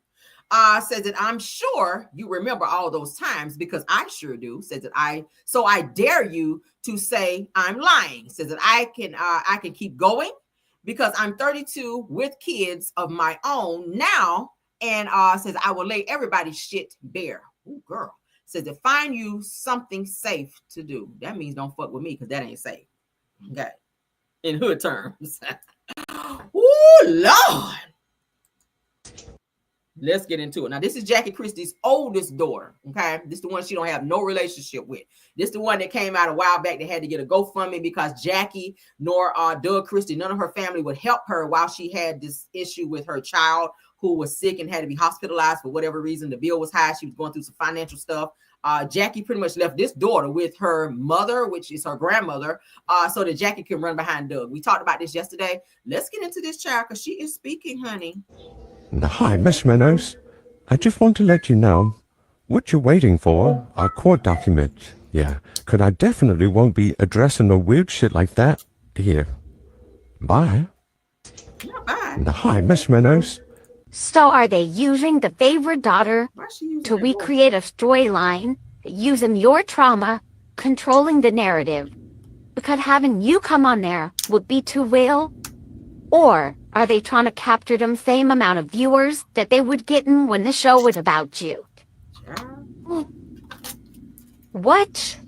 Speaker 1: Says that I'm sure you remember all those times because I sure do. Says that I dare you to say I'm lying. Says that I can keep going because I'm 32 with kids of my own now, and says I will lay everybody's shit bare. Ooh, girl. Says to find you something safe to do. That means don't fuck with me because that ain't safe. Okay. In hood terms. Ooh, Lord. Let's get into it. Now, this is Jackie Christie's oldest daughter. Okay. This is the one she don't have no relationship with. This is the one that came out a while back that had to get a GoFundMe because Jackie nor Doug Christie, none of her family would help her while she had this issue with her child who was sick and had to be hospitalized for whatever reason. The bill was high. She was going through some financial stuff. Jackie pretty much left this daughter with her mother, which is her grandmother, so that Jackie can run behind Doug. We talked about this yesterday. Let's get into this child because she is speaking, honey.
Speaker 10: Hi, Miss Meadows. I just want to let you know what you're waiting for, our court document. Yeah, because I definitely won't be addressing no weird shit like that here. Bye.
Speaker 1: Yeah, bye.
Speaker 10: Hi, Miss Meadows.
Speaker 11: So are they using the favorite daughter to recreate a storyline using your trauma, controlling the narrative? Because having you come on there would be too real? Or are they trying to capture them same amount of viewers that they would get in when the show was about you? What?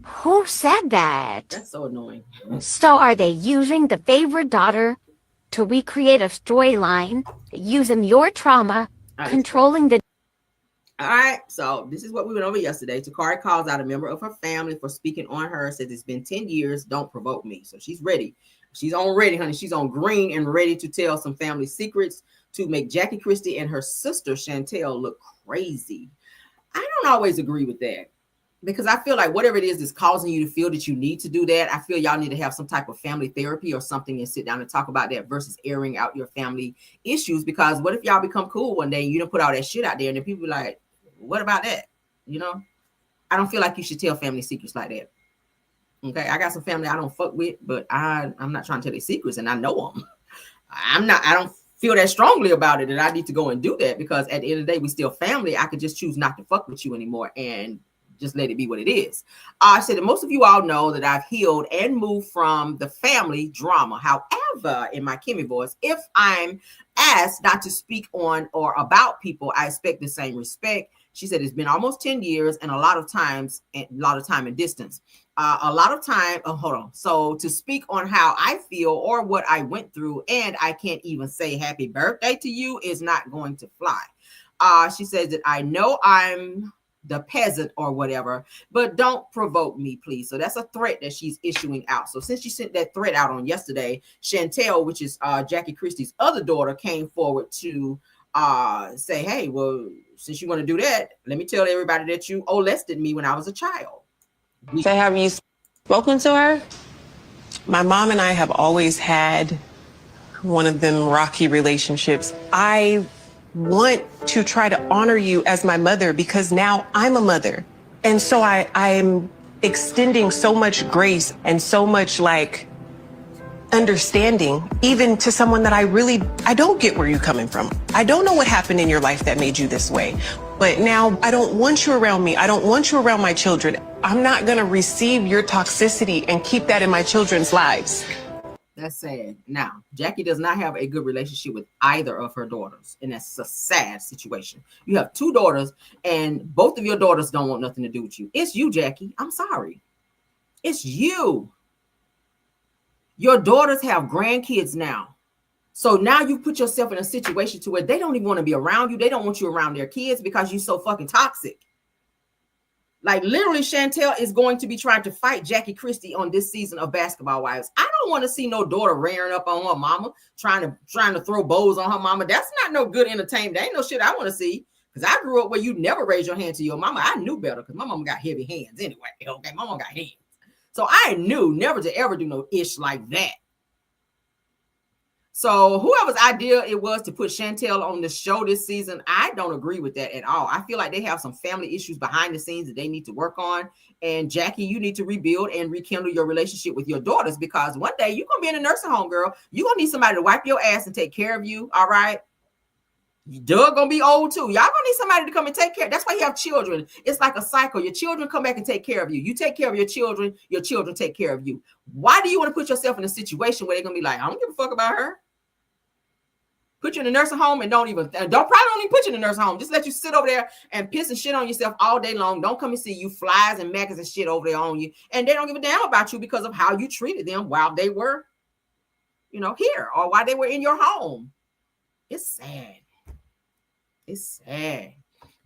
Speaker 11: Who said that?
Speaker 1: That's so annoying.
Speaker 11: So are they using the favorite daughter to recreate a storyline using your trauma, controlling the...
Speaker 1: All right, so this is what we went over yesterday. Takari calls out a member of her family for speaking on her, says it's been 10 years, don't provoke me. So she's ready. She's on ready, honey. She's on green and ready to tell some family secrets to make Jackie Christie and her sister Chantel look crazy. I don't always agree with that because I feel like whatever it is that's causing you to feel that you need to do that, I feel y'all need to have some type of family therapy or something and sit down and talk about that versus airing out your family issues. Because what if y'all become cool one day and you don't put all that shit out there and then people be like, what about that? You know, I don't feel like you should tell family secrets like that. Okay, I got some family I don't fuck with, but I'm not trying to tell their secrets, and I know them. I don't feel that strongly about it, and I need to go and do that because at the end of the day, we still family. I could just choose not to fuck with you anymore and just let it be what it is. I said that most of you all know that I've healed and moved from the family drama. However, in my Kimmy voice, if I'm asked not to speak on or about people, I expect the same respect. She said it's been almost 10 years and a lot of time and distance. So to speak on how I feel or what I went through, and I can't even say happy birthday to you is not going to fly. She says that I know I'm the peasant or whatever, but don't provoke me, please. So that's a threat that she's issuing out. So since she sent that threat out on yesterday, Chantel, which is Jackie Christie's other daughter, came forward to say, hey, well, since you want to do that, let me tell everybody that you molested me when I was a child.
Speaker 12: So have you spoken to her? My mom and I have always had one of them rocky relationships. I want to try to honor you as my mother because now I'm a mother. And so I'm extending so much grace and so much like understanding, even to someone that I don't get where you're coming from. I don't know what happened in your life that made you this way, but now I don't want you around me. I don't want you around my children. I'm not gonna receive your toxicity and keep that in my children's lives.
Speaker 1: That's sad. Now, Jackie does not have a good relationship with either of her daughters, and that's a sad situation. You have 2 daughters, and both of your daughters don't want nothing to do with you. It's you, Jackie. I'm sorry. It's you. Your daughters have grandkids now. So now you put yourself in a situation to where they don't even want to be around you. They don't want you around their kids because you're so fucking toxic. Like literally, Chantel is going to be trying to fight Jackie Christie on this season of Basketball Wives. I don't want to see no daughter rearing up on her mama, trying to throw bows on her mama. That's not no good entertainment. That ain't no shit I want to see. Because I grew up where you never raise your hand to your mama. I knew better because my mama got heavy hands anyway. Okay, my mama got hands. So I knew never to ever do no ish like that. So whoever's idea it was to put Chantel on the show this season, I don't agree with that at all. I feel like they have some family issues behind the scenes that they need to work on. And Jackie, you need to rebuild and rekindle your relationship with your daughters, because one day you're going to be in a nursing home, girl. You're going to need somebody to wipe your ass and take care of you. All right. Doug gonna be old too. Y'all gonna need somebody to come and take care. That's why you have children. It's like a cycle. Your children come back and take care of you. You take care of your children take care of you. Why do you want to put yourself in a situation where they're gonna be like, I don't give a fuck about her? Put you in a nursing home and don't even put you in a nursing home. Just let you sit over there and piss and shit on yourself all day long. Don't come and see you, flies and maggots and shit over there on you. And they don't give a damn about you because of how you treated them while they were, here, or while they were in your home. It's sad. It's sad.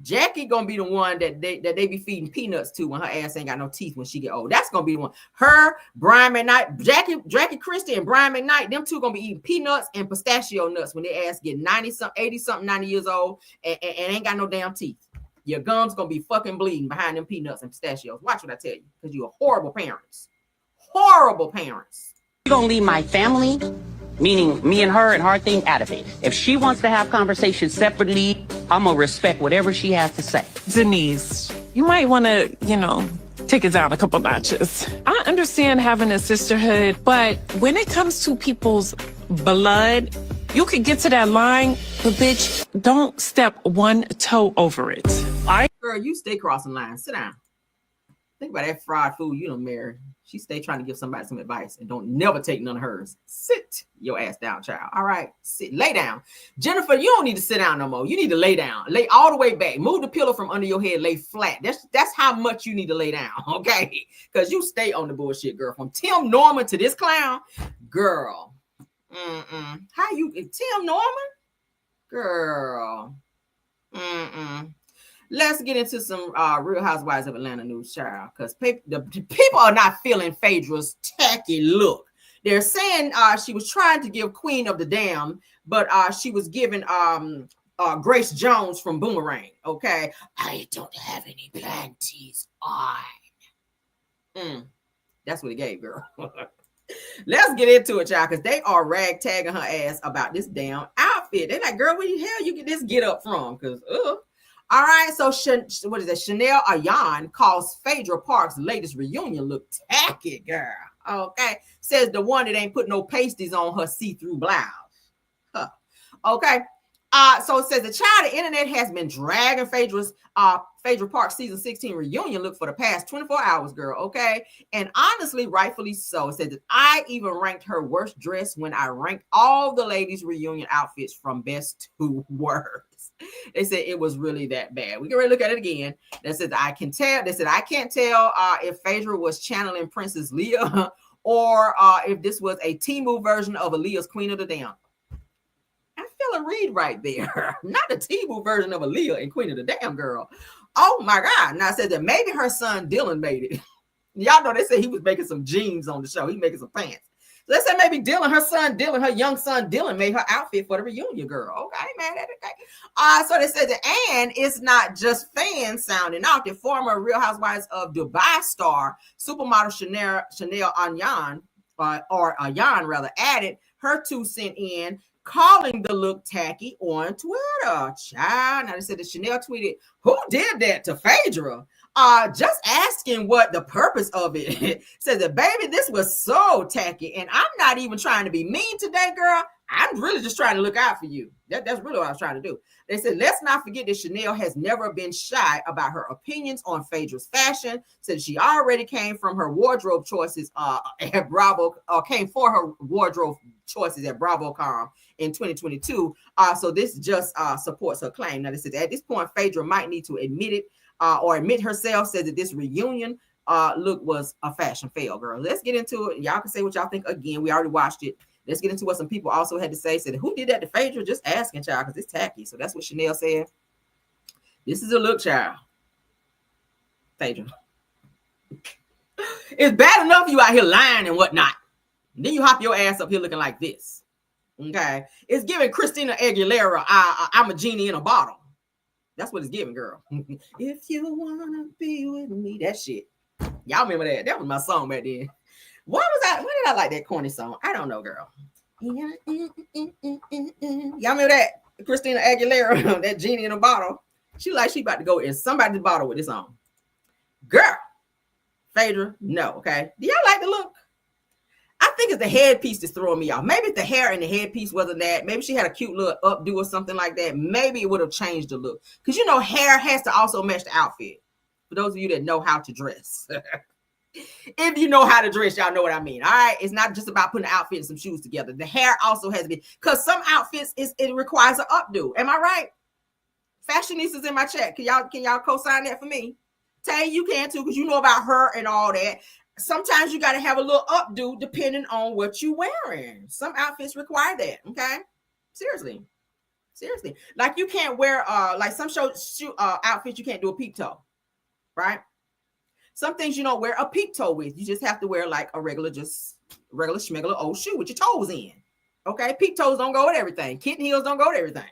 Speaker 1: Jackie gonna be the one that they be feeding peanuts to when her ass ain't got no teeth when she get old. That's gonna be the one. Her, Brian McKnight, Jackie Christie and Brian McKnight, them two gonna be eating peanuts and pistachio nuts when their ass get 90 years old and ain't got no damn teeth. Your gums gonna be fucking bleeding behind them peanuts and pistachios. Watch what I tell you, because you're horrible parents. Horrible parents.
Speaker 13: You're gonna leave my family, meaning me and her thing, out of it. If she wants to have conversations separately, I'm gonna respect whatever she has to say.
Speaker 14: Denise, you might want to, take it down a couple notches. I understand having a sisterhood, but when it comes to people's blood, you could get to that line, but bitch, don't step one toe over it.
Speaker 1: Girl, you stay crossing lines. Sit down. Think about that fried food you done married. She stay trying to give somebody some advice and don't never take none of hers. Sit your ass down, child. All right, sit, lay down. Jennifer, you don't need to sit down no more. You need to lay down. Lay all the way back. Move the pillow from under your head. Lay flat. That's how much you need to lay down, okay? Because you stay on the bullshit, girl. From Tim Norman to this clown, girl. How you, Tim Norman? Girl. Let's get into some Real Housewives of Atlanta news, child, because the people are not feeling Phaedra's tacky look. They're saying she was trying to give Queen of the Damn, but she was giving Grace Jones from Boomerang, okay? I don't have any panties on. That's what it gave, girl. Let's get into it, y'all, because they are ragtagging her ass about this damn outfit. They're like, girl, where the hell you get this get up from? Because, all right, so what is that? Chanel Ayan calls Phaedra Parks' latest reunion look tacky, girl. Okay, says the one that ain't put no pasties on her see-through blouse. Huh. Okay, so it says the internet has been dragging Phaedra Parks season 16 reunion look for the past 24 hours, girl. Okay, and honestly, rightfully so. It says that I even ranked her worst dress when I ranked all the ladies' reunion outfits from best to worst. They said it was really that bad. We can really look at it again. They said I can tell. They said I can't tell if Phaedra was channeling Princess Leia or if this was a Temu version of Aaliyah's Queen of the Damn. I feel a read right there. Not the Temu version of Aaliyah and Queen of the Damn, girl. Oh my God. Now I said that maybe her son Dylan made it. Y'all know they said he was making some jeans on the show. He making some pants. So they said maybe Dylan, her young son Dylan made her outfit for the reunion, girl. Okay, man. Okay. So they said that, and it's not just fans sounding out. The former Real Housewives of Dubai star, supermodel Chanel Ayan, or Ayan rather, added her 2 cents in calling the look tacky on Twitter. Child. Now they said that Chanel tweeted, "Who did that to Phaedra? Just asking what the purpose of it." Says that, baby, this was so tacky. And I'm not even trying to be mean today, girl. I'm really just trying to look out for you. That's really what I was trying to do. They said, let's not forget that Chanel has never been shy about her opinions on Phaedra's fashion. Said she already came from her wardrobe choices at Bravo, came for her wardrobe choices at BravoCon in 2022. So this just supports her claim. Now, this is at this point, Phaedra might need to admit it or admit herself, says that this reunion look was a fashion fail, girl. Let's get into it. Y'all can say what y'all think again. We already watched it. Let's get into what some people also had to say. Said, who did that to Phaedra? Just asking, child, because it's tacky. So that's what Chanel said. This is a look, child. Phaedra. It's bad enough you out here lying and whatnot. And then you hop your ass up here looking like this. Okay. It's giving Christina Aguilera, I'm a genie in a bottle. That's what it's giving, girl. If you want to be with me. That shit. Y'all remember that? That was my song back then. Why did I like that corny song? I don't know, girl. Y'all remember that? Christina Aguilera, that genie in a bottle. She about to go in somebody's bottle with this on. Girl. Phaedra, no, okay. Do y'all like the look? I think it's the headpiece that's throwing me off. Maybe if the hair and the headpiece wasn't that. Maybe she had a cute little updo or something like that. Maybe it would have changed the look. Because, hair has to also match the outfit. For those of you that know how to dress. If you know how to dress, y'all know what I mean. All right. It's not just about putting an outfit and some shoes together. The hair also has to be, because some outfits it requires an updo. Am I right? Fashionistas in my chat. Can y'all co-sign that for me? Tay, you can too, because you know about her and all that. Sometimes you got to have a little updo depending on what you're wearing. Some outfits require that. Okay. Seriously. Like you can't wear like some outfits you can't do a peep toe. Right? Some things you don't wear a peep toe with. You just have to wear like a regular schmegular old shoe with your toes in. Okay, peep toes don't go with everything. Kitten heels don't go with everything.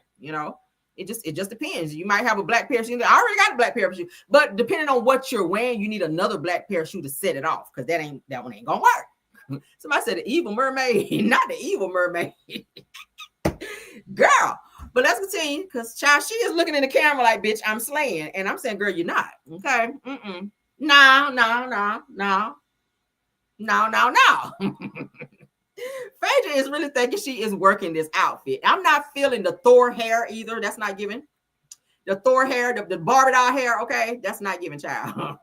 Speaker 1: It just depends. You might have a black pair of shoes. I already got a black pair of shoes, but depending on what you're wearing, you need another black pair of shoes to set it off because that one ain't gonna work. Somebody said the evil mermaid, not the evil mermaid, girl. But let's continue because child, she is looking in the camera like, bitch, I'm slaying, and I'm saying, girl, you're not. Okay. No. Phaedra is really thinking she is working this outfit. I'm not feeling the Thor hair either. That's not giving. The Thor hair, the Barbie doll hair, okay? That's not giving, child.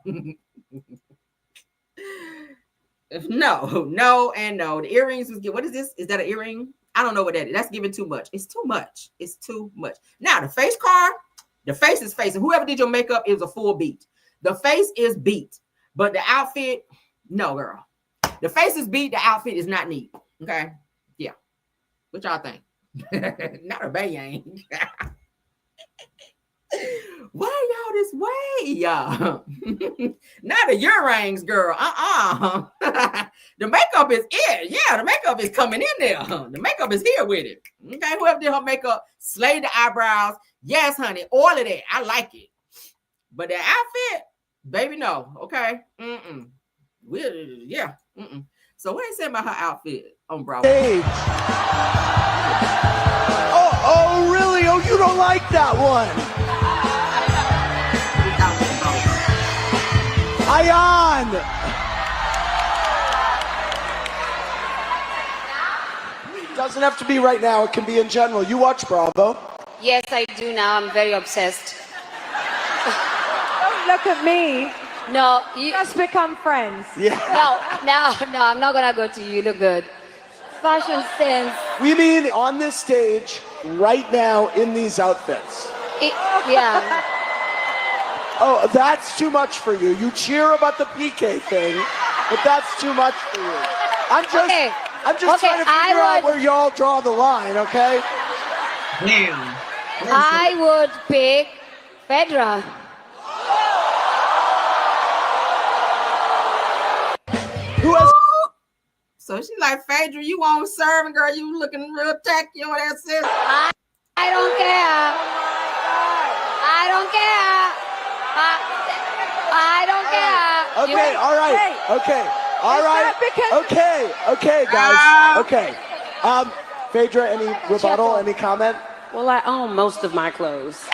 Speaker 1: No, and no. The earrings was good. What is this? Is that an earring? I don't know what that is. That's giving too much. It's too much. Now, the face card, the face is face. And whoever did your makeup is a full beat. The face is beat, but the outfit, no, girl. The face is beat. The outfit is not neat. Okay. Yeah. What y'all think? Not a bang. Why y'all this way, y'all? Not the earrings, girl. The makeup is it. Yeah, the makeup is coming in there. The makeup is here with it. Okay. Whoever did her makeup, slayed the eyebrows. Yes, honey. All of that. I like it. But the outfit, baby, no. Okay. Yeah. So what they say about her outfit on Bravo?
Speaker 2: Hey. Oh, really? Oh, you don't like that one? Ayan! Doesn't have to be right now. It can be in general. You watch Bravo?
Speaker 15: Yes, I do now. I'm very obsessed.
Speaker 16: Don't look at me.
Speaker 15: No, you
Speaker 16: just become friends.
Speaker 2: Yeah.
Speaker 15: No, I'm not gonna go to you. You look good. Fashion sense.
Speaker 2: We mean on this stage right now in these outfits.
Speaker 15: Yeah.
Speaker 2: Oh, that's too much for you. You cheer about the PK thing, but that's too much for you. I'm just trying to figure out where y'all draw the line, okay?
Speaker 1: Damn.
Speaker 15: I would pick Phaedra.
Speaker 2: Who has?
Speaker 1: So she's like, Phaedra, you won't serve, and girl, you looking real tacky on that sis.
Speaker 15: I don't care. I don't care. I don't care.
Speaker 2: Okay, all right. Okay, all right. Okay, guys. Okay.
Speaker 17: Phaedra, any rebuttal, any comment?
Speaker 18: Well, I own most of my clothes.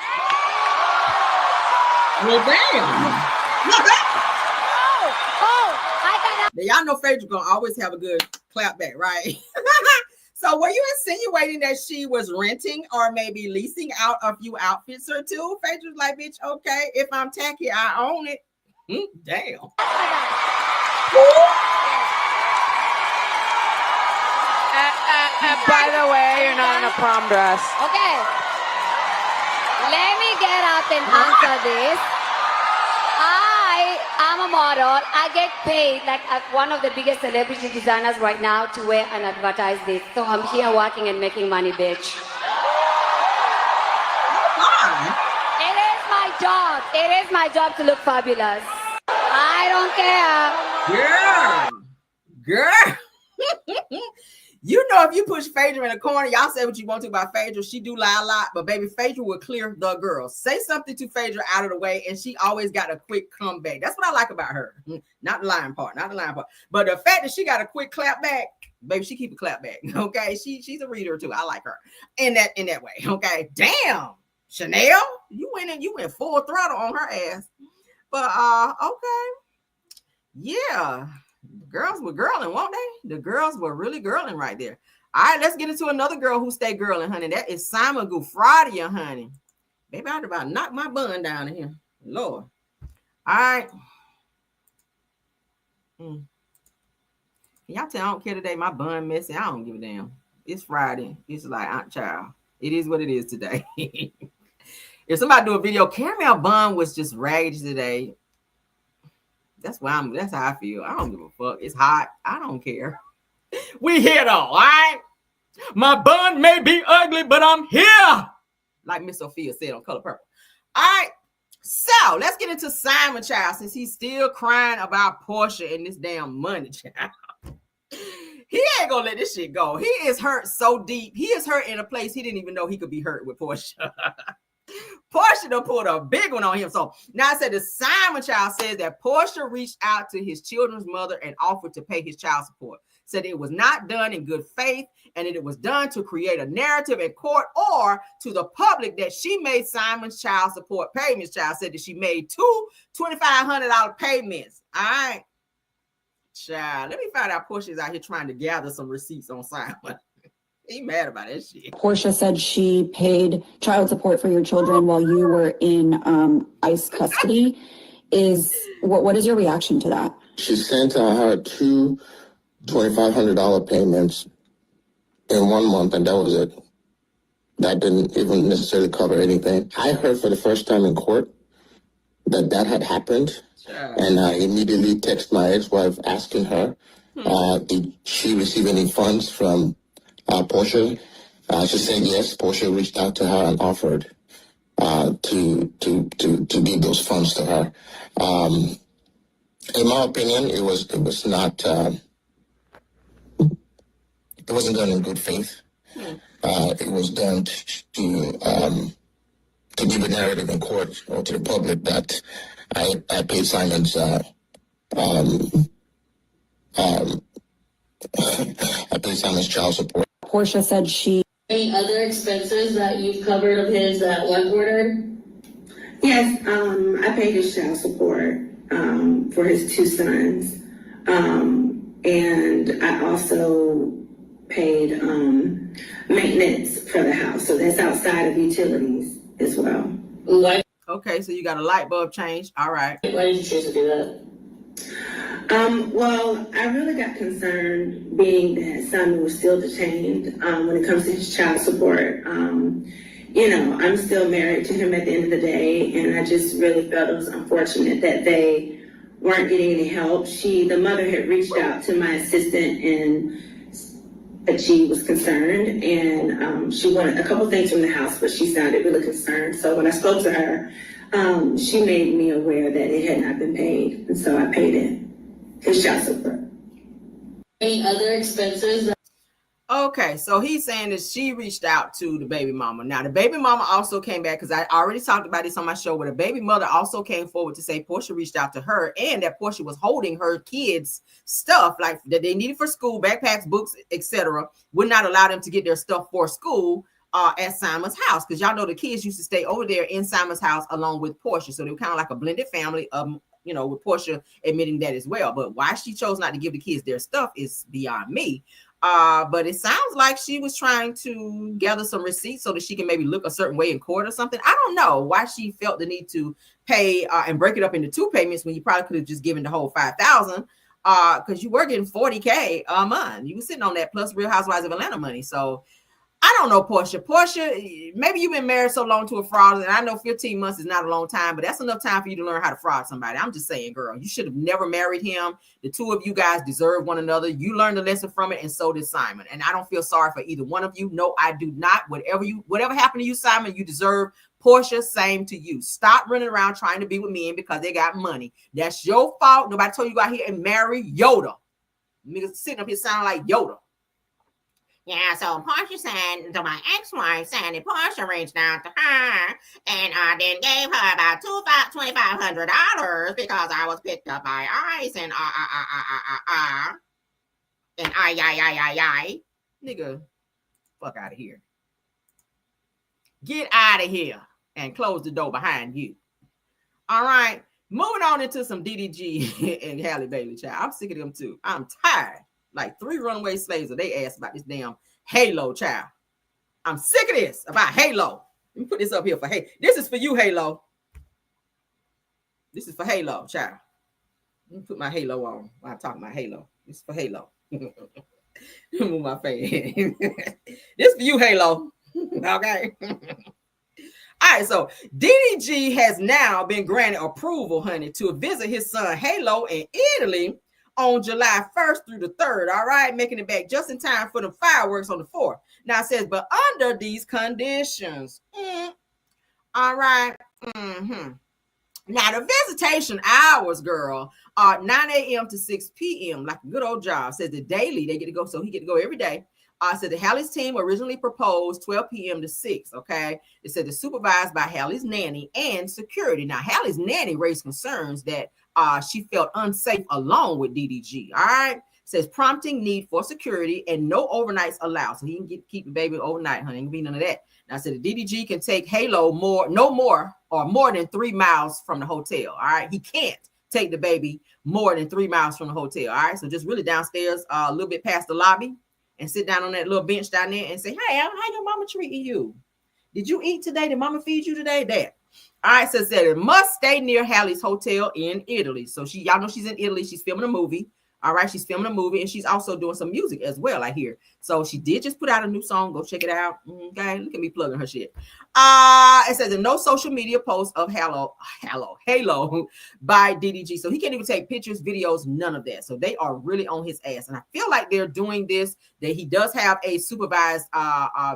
Speaker 1: Well, damn. Y'all know Phaedra gonna always have a good clap back, right? So were you insinuating that she was renting or maybe leasing out a few outfits or two? Phaedra's like, bitch, okay, if I'm tacky, I own it. Damn.
Speaker 18: By the way, you're not in a prom dress.
Speaker 15: Okay. Let me get up and answer this. I'm a model. I get paid like one of the biggest celebrity designers right now to wear and advertise this. So I'm here working and making money, bitch. It is my job. It is my job to look fabulous. I don't care.
Speaker 1: Girl. You know, if you push Phaedra in the corner, y'all say what you want to about Phaedra. She do lie a lot, but baby, Phaedra will clear the girl. Say something to Phaedra out of the way, and she always got a quick comeback. That's what I like about her. Not the lying part, but the fact that she got a quick clap back, baby, she keep a clap back. Okay, she's a reader too. I like her in that way. Okay, damn, Chanel, you went full throttle on her ass. But okay, yeah. The girls were girling, won't they? The girls were really girling right there. All right, let's get into another girl who stay girling, honey. That is Simon Gufradia, honey. Baby, I'd about knock my bun down in here. Lord. All right. Y'all tell I don't care today. My bun messy. I don't give a damn. It's Friday. It's like, Aunt Child. It is what it is today. If somebody do a video, caramel bun was just raggedy today. That's how I feel. I don't give a fuck. It's hot. I don't care. We here though, all right? My bun may be ugly, but I'm here. Like Miss Sophia said on Color Purple. All right. So let's get into Simon, child, since he's still crying about Porsha and this damn money, child. He ain't gonna let this shit go. He is hurt so deep. He is hurt in a place he didn't even know he could be hurt with Porsha. Porsha done pulled a big one on him. So now I said the Simon child says that Porsha reached out to his children's mother and offered to pay his child support. Said it was not done in good faith and that it was done to create a narrative in court or to the public that she made Simon's child support payments. Child said that she made two $2,500 payments. All right, child. Let me find out Porsha's out here trying to gather some receipts on Simon. He mad about that shit.
Speaker 19: Porsha said she paid child support for your children while you were in ICE custody. What is your reaction to that?
Speaker 20: She sent her two $2,500 payments in 1 month, and that was it. That didn't even necessarily cover anything. I heard for the first time in court that had happened, and I immediately texted my ex-wife asking her, did she receive any funds from Porsha? She said yes. Porsha reached out to her and offered to give those funds to her. In my opinion, it was not. It wasn't done in good faith. It was done to give a narrative in court or to the public that I paid Simon's. I paid Simon's child support.
Speaker 19: Porsha said she.
Speaker 21: Any other expenses that you've covered of his that weren't ordered?
Speaker 22: Yes, I paid his child support for his two sons. And I also paid maintenance for the house. So that's outside of utilities as well.
Speaker 21: Why?
Speaker 1: Okay, so you got a light bulb change. All right.
Speaker 21: Why did you choose to do that?
Speaker 22: Well, I really got concerned being that Simon was still detained when it comes to his child support. I'm still married to him at the end of the day, and I just really felt it was unfortunate that they weren't getting any help. The mother had reached out to my assistant and that she was concerned, and she wanted a couple things from the house, but she sounded really concerned. So when I spoke to her, she made me aware that it had not been paid, and so I paid it. His child support.
Speaker 21: Any other expenses? That...
Speaker 1: Okay, so you got a light bulb change. All right.
Speaker 21: Why did you choose to do that?
Speaker 22: Well, I really got concerned being that Simon was still detained when it comes to his child support. I really felt it was unfortunate that they weren't getting any help. The mother had reached out to my assistant and she was concerned. So when I spoke to her, she made me aware that it had not been paid, and so I paid it. His child support.
Speaker 1: Okay, so he's saying that she reached out to the baby mama. Now, the baby mama also came back, because I already talked about this on my show, where the baby mother also came forward to say Porsha reached out to her, and that Porsha was holding her kids' stuff, like that they needed for school, backpacks, books, etc., would not allow them to get their stuff for school at Simon's house, because y'all know the kids used to stay over there in Simon's house along with Porsha, so they were kind of like a blended family, with Porsha admitting that as well. But why she chose not to give the kids their stuff is beyond me. But it sounds like she was trying to gather some receipts so that she can maybe look a certain way in court or something. I don't know why she felt the need to pay and break it up into 2 payments when you probably could have just given the whole $5,000, because you were getting $40K a month. You were sitting on that plus Real Housewives of Atlanta money. So I don't know, Porsha. Porsha, maybe you've been married so long to a fraud, and I know 15 months is not a long time, but that's enough time for you to learn how to fraud somebody. I'm just saying, girl, you should have never married him. The two of you guys deserve one another. You learned a lesson from it, and so did Simon. And I don't feel sorry for either one of you. No, I do not. Whatever happened to you, Simon, you deserve. Porsha, same to you. Stop running around trying to be with men because they got money. That's your fault. Nobody told you to go out here and marry Yoda. Niggas sitting up here sounding like Yoda. Yeah, so Porsha said to my ex-wife, saying that Porsha reached out to her and then gave her about $2,500 because I was picked up by ICE and I. Nigga, fuck out of here. Get out of here and close the door behind you. All right, moving on into some DDG and Halle Bailey, child. I'm sick of them too. I'm tired. Like 3 runaway slaves of they asked about this damn Halo, child. I'm sick of this about Halo. Let me put this up here for Halo. This is for you, Halo. This is for Halo, child. Let me put my Halo on while I'm talking about Halo. This is for Halo. Move my face. This for you, Halo. Okay. All right, so DDG has now been granted approval, honey, to visit his son Halo in Italy on July 1st through the 3rd, all right, making it back just in time for the fireworks on the 4th. Now it says, but under these conditions, all right, Now the visitation hours, girl, are 9 a.m. to 6 p.m., like a good old job. Says the daily, they get to go, so he get to go every day. Said the Halle's team originally proposed 12 p.m. to 6, okay? It said it's supervised by Halle's nanny and security. Now, Halle's nanny raised concerns that she felt unsafe alone with DDG, all right? Says prompting need for security and no overnights allowed. So he can keep the baby overnight, honey. Ain't gonna be none of that. Now, said the DDG can take Halo more than 3 miles from the hotel, all right? He can't take the baby more than 3 miles from the hotel, all right? So just really downstairs, a little bit past the lobby, and sit down on that little bench down there and say, hey, how your mama treating you? Did you eat today? Did mama feed you today? That. All right, so it said it must stay near Halle's hotel in Italy. So y'all know she's in Italy. She's filming a movie. All right, she's filming a movie, and she's also doing some music as well, I hear. So she did just put out a new song. Go check it out. Okay, look at me plugging her shit. It says no social media posts of Halo by DDG. So he can't even take pictures, videos, none of that. So they are really on his ass. And I feel like they're doing this, that he does have a supervised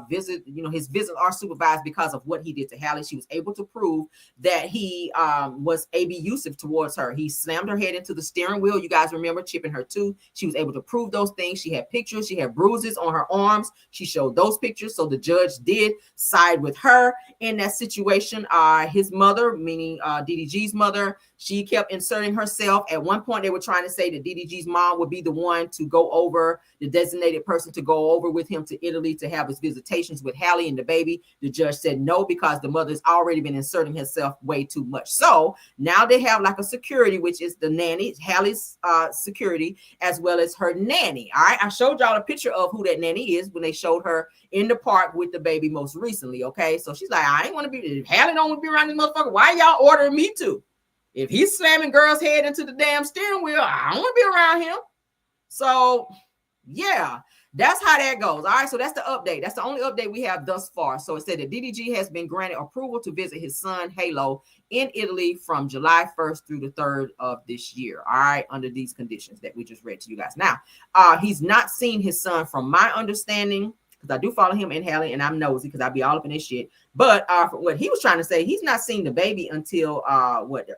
Speaker 1: visit. You know, his visits are supervised because of what he did to Halle. She was able to prove that he was abusive towards her. He slammed her head into the steering wheel. You guys remember chipping her tooth. She was able to prove those things. She had pictures. She had bruises on her arms. She showed those pictures. So the judge did side with her in that situation. His mother, meaning DDG's mother, she kept inserting herself. At one point, they were trying to say that DDG's mom would be the one to go over, the designated person to go over with him to Italy to have his visitations with Halle and the baby. The judge said no, because the mother's already been inserting herself way too much. So now they have like a security, which is the nanny, Halle's security, as well as her nanny. All right, I showed y'all a picture of who that nanny is when they showed her in the park with the baby most recently. Okay, so she's like, I ain't want to be, if Halle don't want to be around this motherfucker, why y'all ordering me to? If he's slamming girls' head into the damn steering wheel, I don't want to be around him. So yeah, that's how that goes. All right, so that's the update. That's the only update we have thus far. So it said that DDG has been granted approval to visit his son Halo in Italy from July 1st through the 3rd of this year. All right, under these conditions that we just read to you guys. Now, he's not seen his son, from my understanding, because I do follow him and Hallie, and I'm nosy because I be all up in this shit. But what he was trying to say, he's not seeing the baby until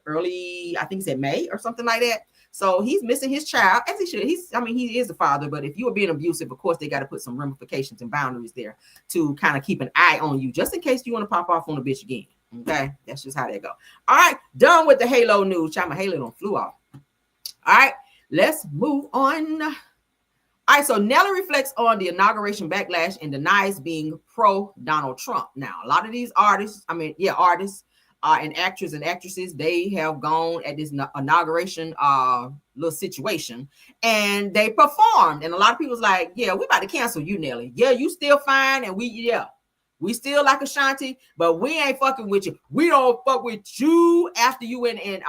Speaker 1: early, I think he said May or something like that. So he's missing his child, as he should. He is a father, but if you are being abusive, of course, they got to put some ramifications and boundaries there to kind of keep an eye on you, just in case you want to pop off on a bitch again. Okay, that's just how they go. All right, done with the Halo news. My Halo done flew off. All right, let's move on. All right, so Nelly reflects on the inauguration backlash and denies being pro Donald Trump. Now, a lot of these artists and actors and actresses, they have gone at this inauguration little situation, and they performed. And a lot of people's like, yeah, we about to cancel you, Nelly. Yeah, you still fine, and we still like Ashanti, but we ain't fucking with you. We don't fuck with you after you went and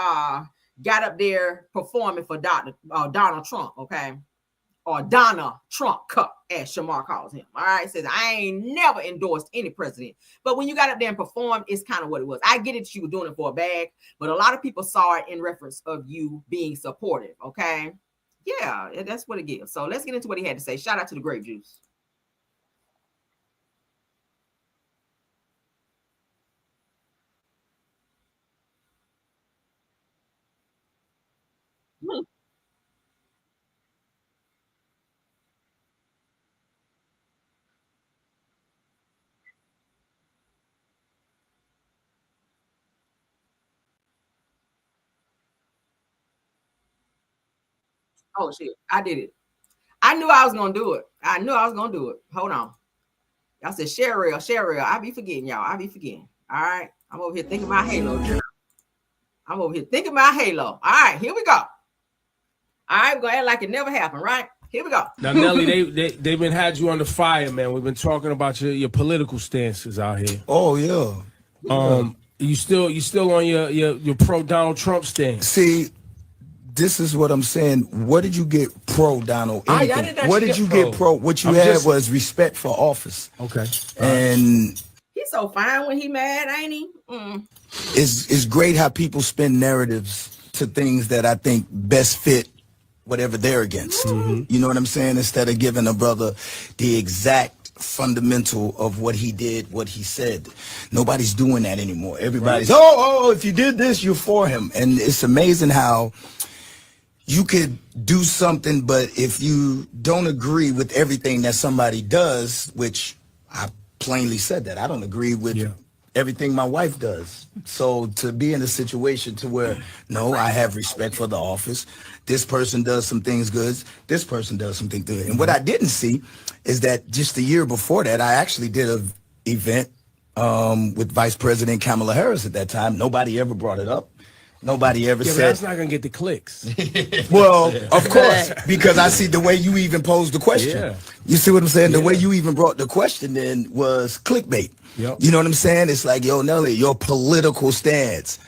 Speaker 1: got up there performing for Donald Trump, okay? Or Donna Trump Cup, as Shamar calls him. All right, says I ain't never endorsed any president, but when you got up there and performed, it's kind of what it was. I get it, you were doing it for a bag, but a lot of people saw it in reference of you being supportive. Okay, yeah, that's what it gives. So let's get into what he had to say. Shout out to the grape juice. Oh shit, I did it. I knew I was gonna do it. Hold on. Y'all said share real. I be forgetting, y'all. I be forgetting. All right. I'm over here thinking about Halo. All right, here we go. All right, we're gonna act like it never happened, right? Here we go.
Speaker 5: Now, Nelly, they've been had you under fire, man. We've been talking about your political stances out here.
Speaker 3: Oh yeah.
Speaker 5: You still on your pro Donald Trump stance?
Speaker 3: See, this is what I'm saying. What did you get pro Donald? What did you get pro? What you had was respect for office.
Speaker 5: Okay.
Speaker 3: And
Speaker 1: he's so fine when he mad, ain't he?
Speaker 3: It's great how people spin narratives to things that I think best fit whatever they're against.
Speaker 5: Mm-hmm.
Speaker 3: You know what I'm saying? Instead of giving a brother the exact fundamental of what he did, what he said. Nobody's doing that anymore. Everybody's, if you did this, you're for him. And it's amazing how you could do something, but if you don't agree with everything that somebody does, which I plainly said that, I don't agree with everything my wife does. So to be in a situation to where, no, I have respect for the office. This person does some things good. This person does something good. And what I didn't see is that just a year before that, I actually did an event with Vice President Kamala Harris at that time. Nobody ever brought it up. Nobody ever said.
Speaker 5: That's not going to get the clicks.
Speaker 3: Well, of course, because I see the way you even posed the question.
Speaker 5: Yeah.
Speaker 3: You see what I'm saying? The way you even brought the question in was clickbait.
Speaker 5: Yep.
Speaker 3: You know what I'm saying? It's like, yo, Nelly, your political stance.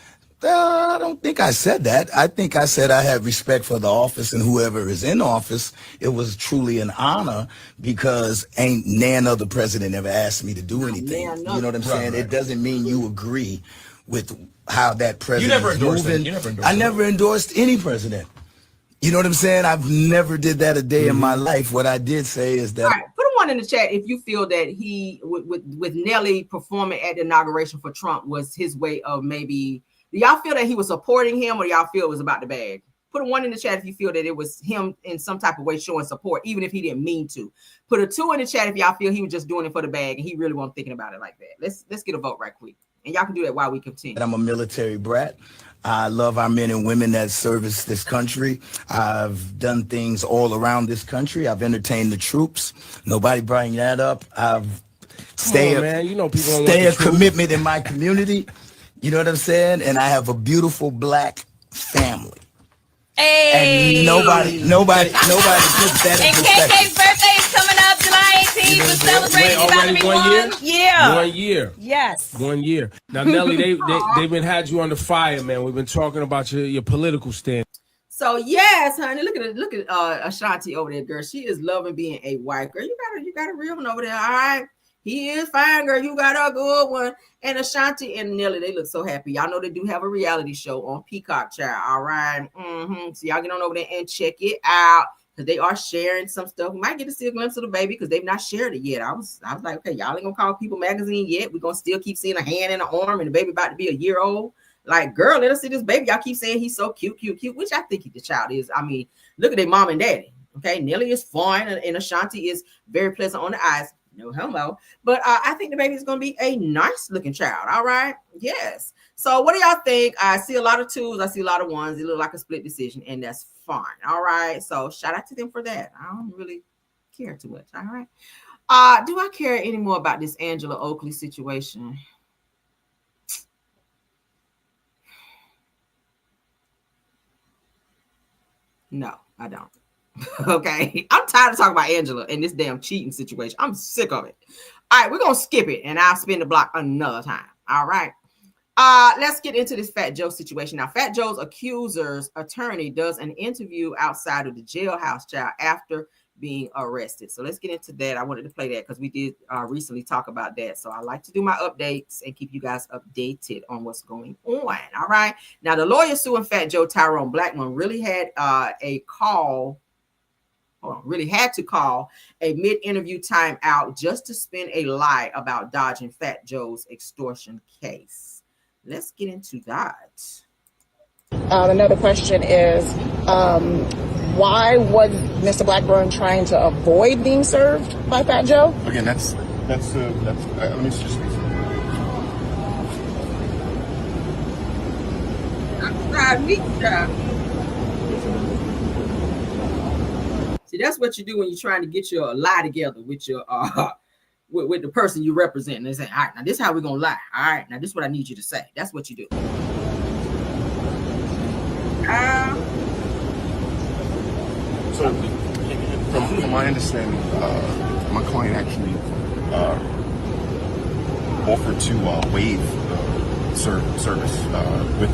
Speaker 3: I don't think I said that. I think I said I have respect for the office and whoever is in office. It was truly an honor because ain't none other president ever asked me to do anything. You know what I'm saying? It doesn't mean you agree with how that president is moving. I never endorsed any president. You know what I'm saying? I've never did that a day in my life. What I did say is that.
Speaker 1: All right, put a one in the chat if you feel that he, with Nelly performing at the inauguration for Trump, was his way of maybe. Do y'all feel that he was supporting him, or y'all feel it was about the bag? Put a 1 in the chat if you feel that it was him in some type of way showing support, even if he didn't mean to. Put a 2 in the chat if y'all feel he was just doing it for the bag and he really wasn't thinking about it like that. Let's get a vote right quick. And y'all can do that while we continue.
Speaker 3: I'm a military brat. I love our men and women that service this country. I've done things all around this country. I've entertained the troops. Nobody bring that up. I've stay a commitment in my community. You know what I'm saying? And I have a beautiful black family.
Speaker 6: Hey.
Speaker 3: And nobody puts that in perspective.
Speaker 6: And KK's birthday is coming up July 18th. We're celebrating about to be 1 year. Yeah.
Speaker 5: 1 year.
Speaker 6: Yes.
Speaker 5: 1 year. Now, Nelly, they've been had you under fire, man. We've been talking about your political stance.
Speaker 1: So yes, honey, look at Ashanti over there, girl. She is loving being a white girl. You got a real one over there. All right. He is fine, girl. You got a good one. And Ashanti and Nelly, they look so happy. Y'all know they do have a reality show on Peacock, child. All right. So y'all get on over there and check it out. because they are sharing some stuff. We might get to see a glimpse of the baby because they've not shared it yet. I was like, okay, y'all ain't gonna call People Magazine yet. We're gonna still keep seeing a hand and an arm, and the baby about to be a year old. Like, girl, let us see this baby. Y'all keep saying he's so cute, which I think the child is. I mean, look at their mom and daddy. Okay, Nelly is fine, and Ashanti is very pleasant on the eyes. No homo, but I think the baby is going to be a nice looking child. All right. Yes. So what do y'all think? I see a lot of twos. I see a lot of ones. It look like a split decision, and that's fine. All right. So shout out to them for that. I don't really care too much. All right. Do I care any more about this Angela Oakley situation? No, I don't. Okay, I'm tired of talking about Angela and this damn cheating situation. I'm sick of it. All right, we're gonna skip it, and I'll spin the block another time. All right. Let's get into this Fat Joe situation. Now, Fat Joe's accuser's attorney does an interview outside of the jailhouse, child, after being arrested. So let's get into that. I wanted to play that because we did recently talk about that. So I like to do my updates and keep you guys updated on what's going on. All right. Now, the lawyer suing Fat Joe, Tyrone Blackmon, really had to call a mid-interview timeout just to spin a lie about dodging Fat Joe's extortion case. Let's get into that.
Speaker 4: Another question is, why was Mr. Blackburn trying to avoid being served by Fat Joe?
Speaker 7: Again, that's let me just.
Speaker 1: See, that's what you do when you're trying to get your lie together with your with the person you represent. And they say, all right, now this is how we're gonna lie. All right, now this is what I need you to say. That's what you do.
Speaker 7: So, from my understanding, my client actually offered to waive service with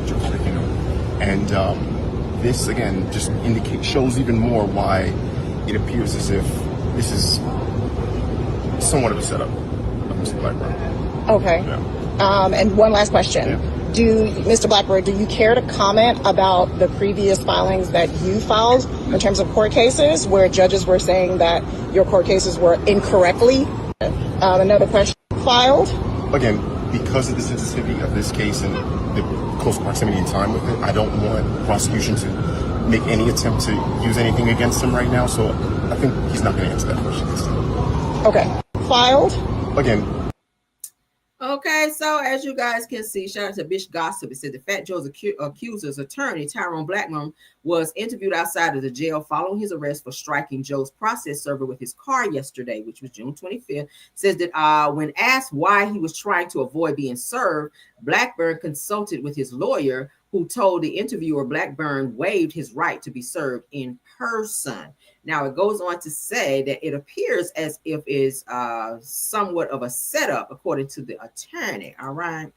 Speaker 7: Joe, and this again just shows even more why it appears as if this is somewhat of a setup of Mr. Blackburn.
Speaker 4: Okay. Yeah. And one last question. Yeah. Mr. Blackburn, do you care to comment about the previous filings that you filed in terms of court cases where judges were saying that your court cases were incorrectly another question filed?
Speaker 7: Again, because of the sensitivity of this case and the close proximity in time with it, I don't want the prosecution to make any attempt to use anything against him right now, so I think he's not going to answer that question this time.
Speaker 4: Okay. Filed?
Speaker 7: Again.
Speaker 1: Okay, so as you guys can see, shout out to Bish Gossip. It said the Fat Joe's accuser's attorney, Tyrone Blackmon, was interviewed outside of the jail following his arrest for striking Joe's process server with his car yesterday, which was June 25th. Says that when asked why he was trying to avoid being served, Blackburn consulted with his lawyer, who told the interviewer Blackburn waived his right to be served in person. Now, it goes on to say that it appears as if it's somewhat of a setup, according to the attorney. All right.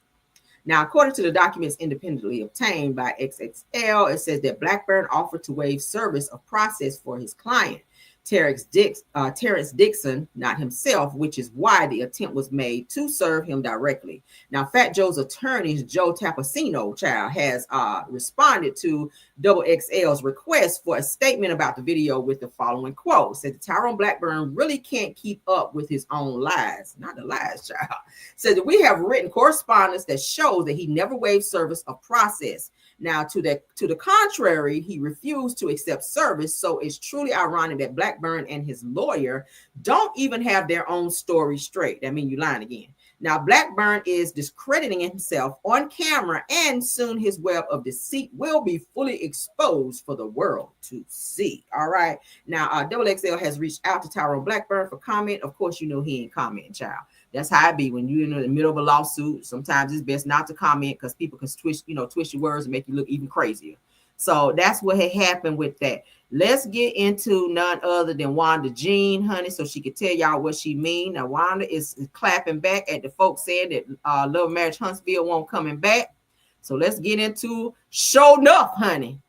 Speaker 1: Now, according to the documents independently obtained by XXL, it says that Blackburn offered to waive service of process for his client, Terrence Dixon, not himself, which is why the attempt was made to serve him directly. Now, Fat Joe's attorney, Joe Tapasino, has responded to XXL's request for a statement about the video with the following quote. Said Tyrone Blackburn really can't keep up with his own lies. Not the lies, child. Said that we have written correspondence that shows that he never waived service of process. Now, to the contrary, he refused to accept service. So it's truly ironic that Blackburn and his lawyer don't even have their own story straight. That means you're lying again. Now, Blackburn is discrediting himself on camera, and soon his web of deceit will be fully exposed for the world to see. All right. Now, XXL has reached out to Tyrone Blackburn for comment. Of course, you know he ain't commenting, child. That's how it be when you're in the middle of a lawsuit. Sometimes it's best not to comment because people can twist your words and make you look even crazier. So that's what had happened with that. Let's get into none other than Wanda Jean, honey, so she could tell y'all what she mean. Now, Wanda is clapping back at the folks saying that Love Marriage Huntsville won't coming back. So let's get into Show Enough, honey,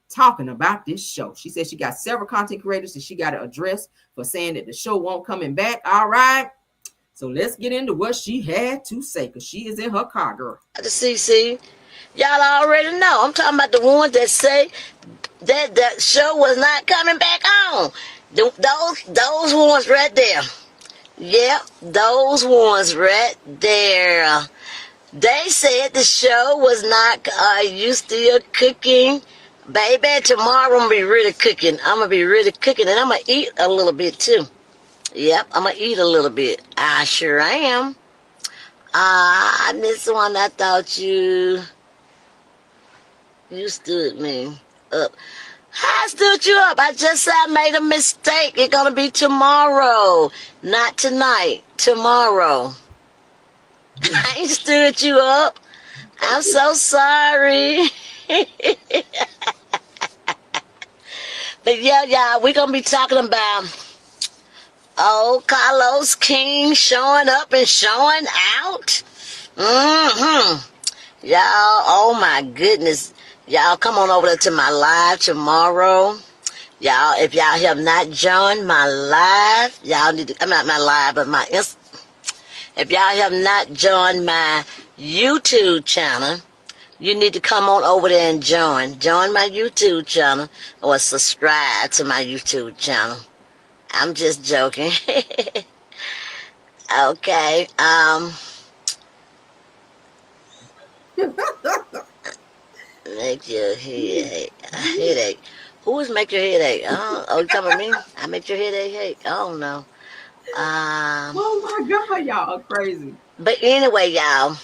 Speaker 1: talking about this show. She said she got several content creators that she got to address for saying that the show won't coming back. All right. So let's get into what she had to say, because she is in her car, girl.
Speaker 23: The CC, y'all already know. I'm talking about the ones that say
Speaker 8: that show was not coming back on. Those ones right there. Yep, those ones right there. They said the show was not, are you still cooking? Baby, tomorrow I'm going to be really cooking. I'm going to be really cooking, and I'm going to eat a little bit too. Yep, I'm going to eat a little bit. I sure am. This one, I thought you stood me up. I stood you up. I just said I made a mistake. It's going to be tomorrow, not tonight. Tomorrow. I ain't stood you up. I'm so sorry. But yeah, y'all, we're going to be talking about Carlos King showing up and showing out. Y'all, oh my goodness. Y'all come on over to my live tomorrow. Y'all, if y'all have not joined my live, y'all need to, I'm not my live, but my if y'all have not joined my YouTube channel, you need to come on over there and join my YouTube channel or subscribe to my YouTube channel. I'm just joking. Okay. Make your headache. Who is make your headache? Oh, you talking about me? I make your headache. Oh no.
Speaker 1: Oh my God, y'all are crazy.
Speaker 8: But anyway, y'all.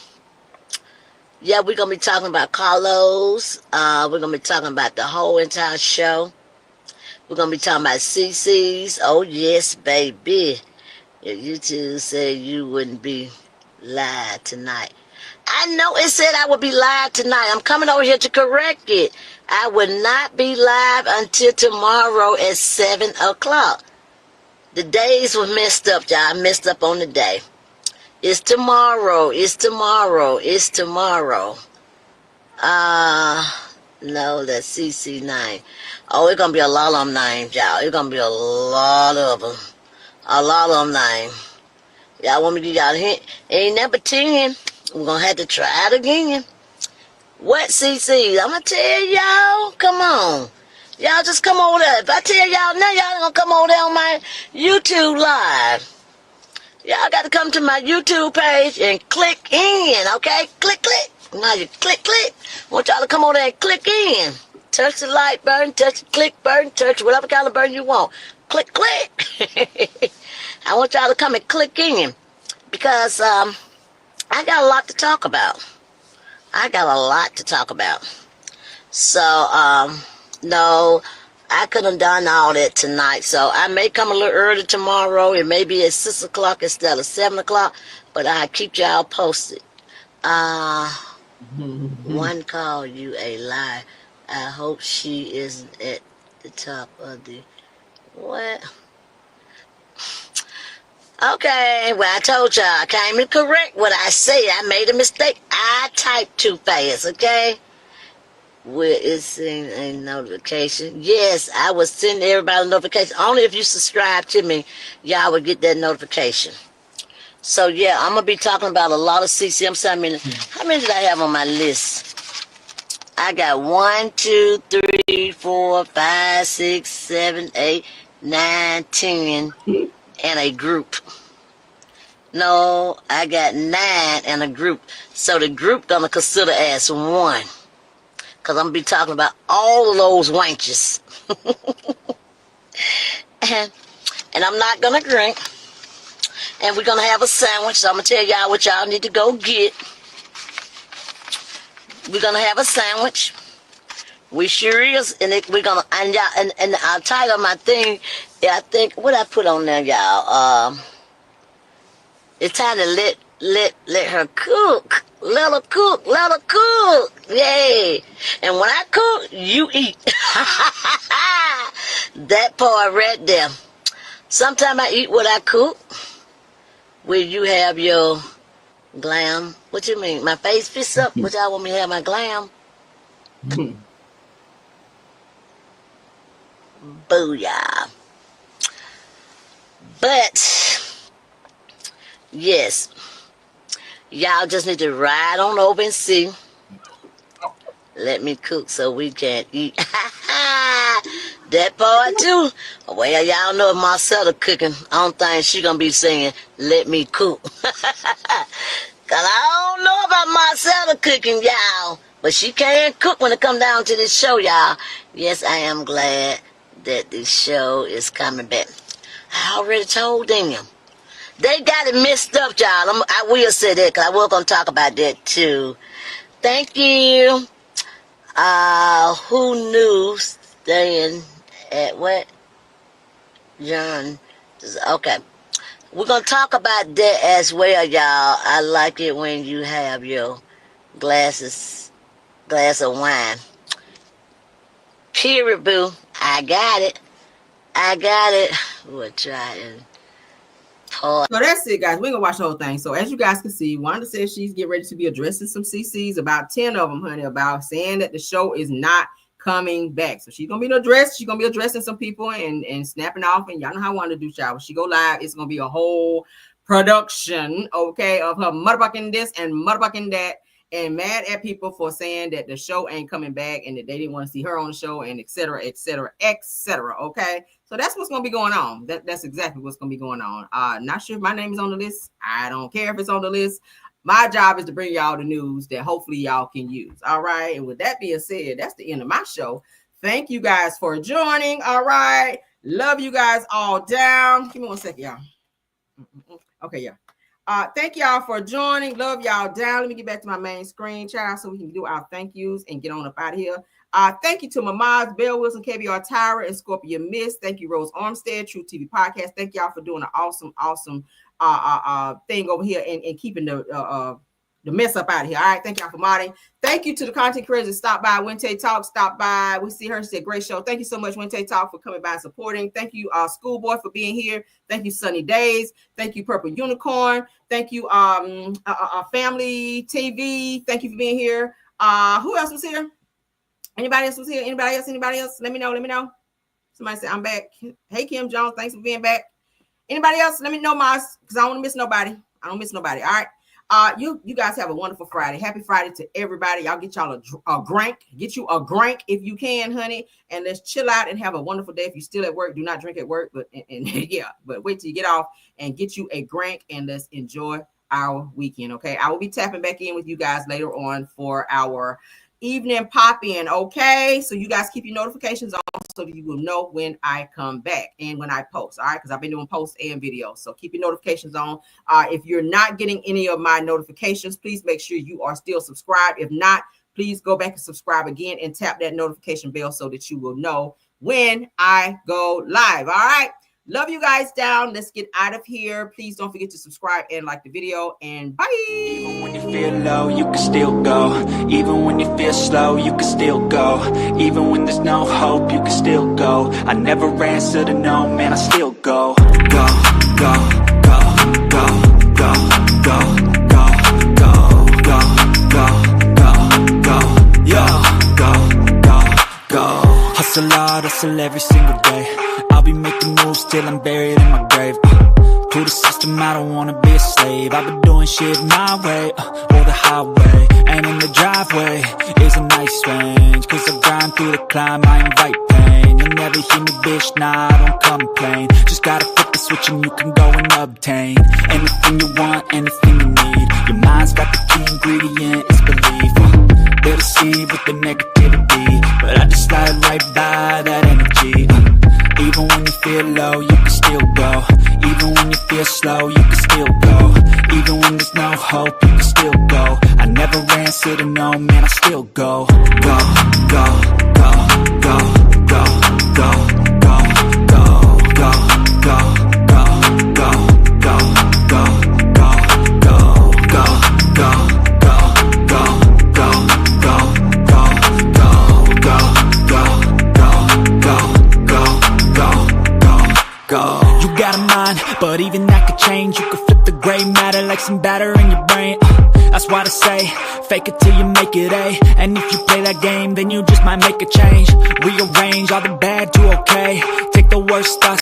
Speaker 8: Yeah, we're gonna be talking about Carlos. We're gonna be talking about the whole entire show. We're gonna be talking about CC's. Oh yes, baby. If you two said you wouldn't be live tonight. I know it said I would be live tonight. I'm coming over here to correct it. I would not be live until tomorrow at 7 o'clock. The days were messed up, y'all. I messed up on the day. It's tomorrow. It's tomorrow. It's tomorrow. No, that's CC9. Oh, it's going to be a lot of them names, y'all. It's going to be a lot of them. A lot of them names. Y'all want me to give y'all a hint? Ain't number 10. We're going to have to try it again. What CC? I'm going to tell y'all. Come on. Y'all just come over there. If I tell y'all now, y'all going to come over there on my YouTube live. Y'all got to come to my YouTube page and click in, okay? Click, click. Now you click, click. I want y'all to come over there and click in. Touch the like button, touch the click button, touch whatever kind of button you want. Click, click. I want y'all to come and click in because I got a lot to talk about. I got a lot to talk about. So, no, I couldn't have done all that tonight. So I may come a little early tomorrow. It may be at 6 o'clock instead of 7 o'clock, but I'll keep y'all posted. One call you a lie. I hope she isn't at the top of the... What? Okay, well, I told y'all, I came to correct what I say. I made a mistake. I typed too fast, okay? Where is sending a notification? Yes, I was sending everybody a notification. Only if you subscribe to me, y'all will get that notification. So, yeah, I'm going to be talking about a lot of CC. I'm sorry, how many did I have on my list? I got 1, 2, 3, 4, 5, 6, 7, 8, 9, 10, and a group. No, I got 9 and a group. So the group going to consider as 1. Because I'm going to be talking about all of those wenches. and I'm not going to drink. And we're going to have a sandwich. So I'm going to tell y'all what y'all need to go get. We're going to have a sandwich. We sure is. And we're going to, and y'all, and I'll title my thing, yeah, I think, what I put on there, y'all? It's time to let her cook. Let her cook. Let her cook. Yay. And when I cook, you eat. That part right there. Sometimes I eat what I cook. Where you have your glam. What you mean? My face fits up? What y'all want me to have my glam? Booyah. But, yes. Y'all just need to ride on over and see. Let me cook so we can eat. That part too. Well, y'all know if Marcella cooking, I don't think she gonna be singing "Let Me Cook." Cause I don't know about Marcella cooking, y'all, but she can cook when it come down to this show, y'all. Yes, I am glad that this show is coming back. I already told them. They got it messed up, y'all. I will say that, because I was going to talk about that, too. Thank you. Who knew staying at what? John. Okay. We're going to talk about that as well, y'all. I like it when you have your glass of wine. Period, boo. I got it. We'll try and pour.
Speaker 1: So that's it, guys. We're going to watch the whole thing. So as you guys can see, Wanda says she's getting ready to be addressing some CCs, about 10 of them, honey, about saying that the show is not coming back. So she's going to be addressed. She's going to be addressing some people and snapping off. And y'all know how Wanda do, y'all. When she go live, it's going to be a whole production, okay, of her motherfucking this and motherfucking that. And mad at people for saying that the show ain't coming back and that they didn't want to see her on the show and et cetera, okay? So that's what's going to be going on. That's exactly what's going to be going on. Not sure if my name is on the list. I don't care if it's on the list. My job is to bring y'all the news that hopefully y'all can use, all right? And with that being said, that's the end of my show. Thank you guys for joining, all right? Love you guys all down. Give me 1 second, y'all. Okay, yeah. Thank y'all for joining. Love y'all down. Let me get back to my main screen, child, so we can do our thank yous and get on up out of here. Thank you to my moms, Bell Wilson, KBR Tyra, and Scorpio Miss. Thank you, Rose Armstead, True TV Podcast. Thank y'all for doing an awesome thing over here and keeping the mess up out of here. All right, thank y'all for modding. Thank you to the content creators that stopped by. Wente Talk stopped by. We see her. She said, great show. Thank you so much, Wente Talk, for coming by and supporting. Thank you, Schoolboy, for being here. Thank you, Sunny Days. Thank you, Purple Unicorn. Thank you, Family TV. Thank you for being here. Who else was here? Anybody else was here? Anybody else? Let me know. Somebody said, I'm back. Hey, Kim Jones, thanks for being back. Anybody else? Let me know, Mars, because I don't want to miss nobody. I don't miss nobody. All right. You guys have a wonderful Friday. Happy Friday to everybody. Y'all get y'all a drink. Get you a drink if you can, honey. And let's chill out and have a wonderful day. If you're still at work, do not drink at work. But wait till you get off and get you a drink and let's enjoy our weekend. Okay. I will be tapping back in with you guys later on for our evening pop-in. Okay. So you guys keep your notifications on so that you will know when I come back and when I post. All right. Because I've been doing posts and videos. So keep your notifications on. If you're not getting any of my notifications, please make sure you are still subscribed. If not, please go back and subscribe again and tap that notification bell so that you will know when I go live. All right. Love you guys down. Let's get out of here. Please don't forget to subscribe and like the video. And bye.
Speaker 9: Even when you feel low, you can still go. Even when you feel slow, you can still go. Even when there's no hope, you can still go. I never answer to no, man, I still go. Go, go, go, go, go, go, go, go, go, go, go, go, yo, go. Hustle hard, hustle every single day. I'll be making moves till I'm buried in my grave. To the system, I don't wanna be a slave. I've been doing shit my way, or the highway. And in the driveway is a nice range. Cause I grind through the climb, I invite pain. You'll never hear me, bitch, nah, I don't complain. Just gotta flip the switch and you can go and obtain anything you want, anything you need. Your mind's got the key ingredient, it's belief. They'll deceive with the negativity, but I just slide right by that energy. Even when you feel low, you can still go. Even when you feel slow, you can still go. Even when there's no hope, you can still go. I never answer to no, man, I still go. Go, go, go, go, go, go, go, go, go, go, go, go, go, go, go, go, go. You got a mind, but even that could change. You could flip the gray matter like some batter in your brain. That's why they say, fake it till you make it A. And if you play that game, then you just might make a change. Rearrange all the bad to okay. Take the worst thoughts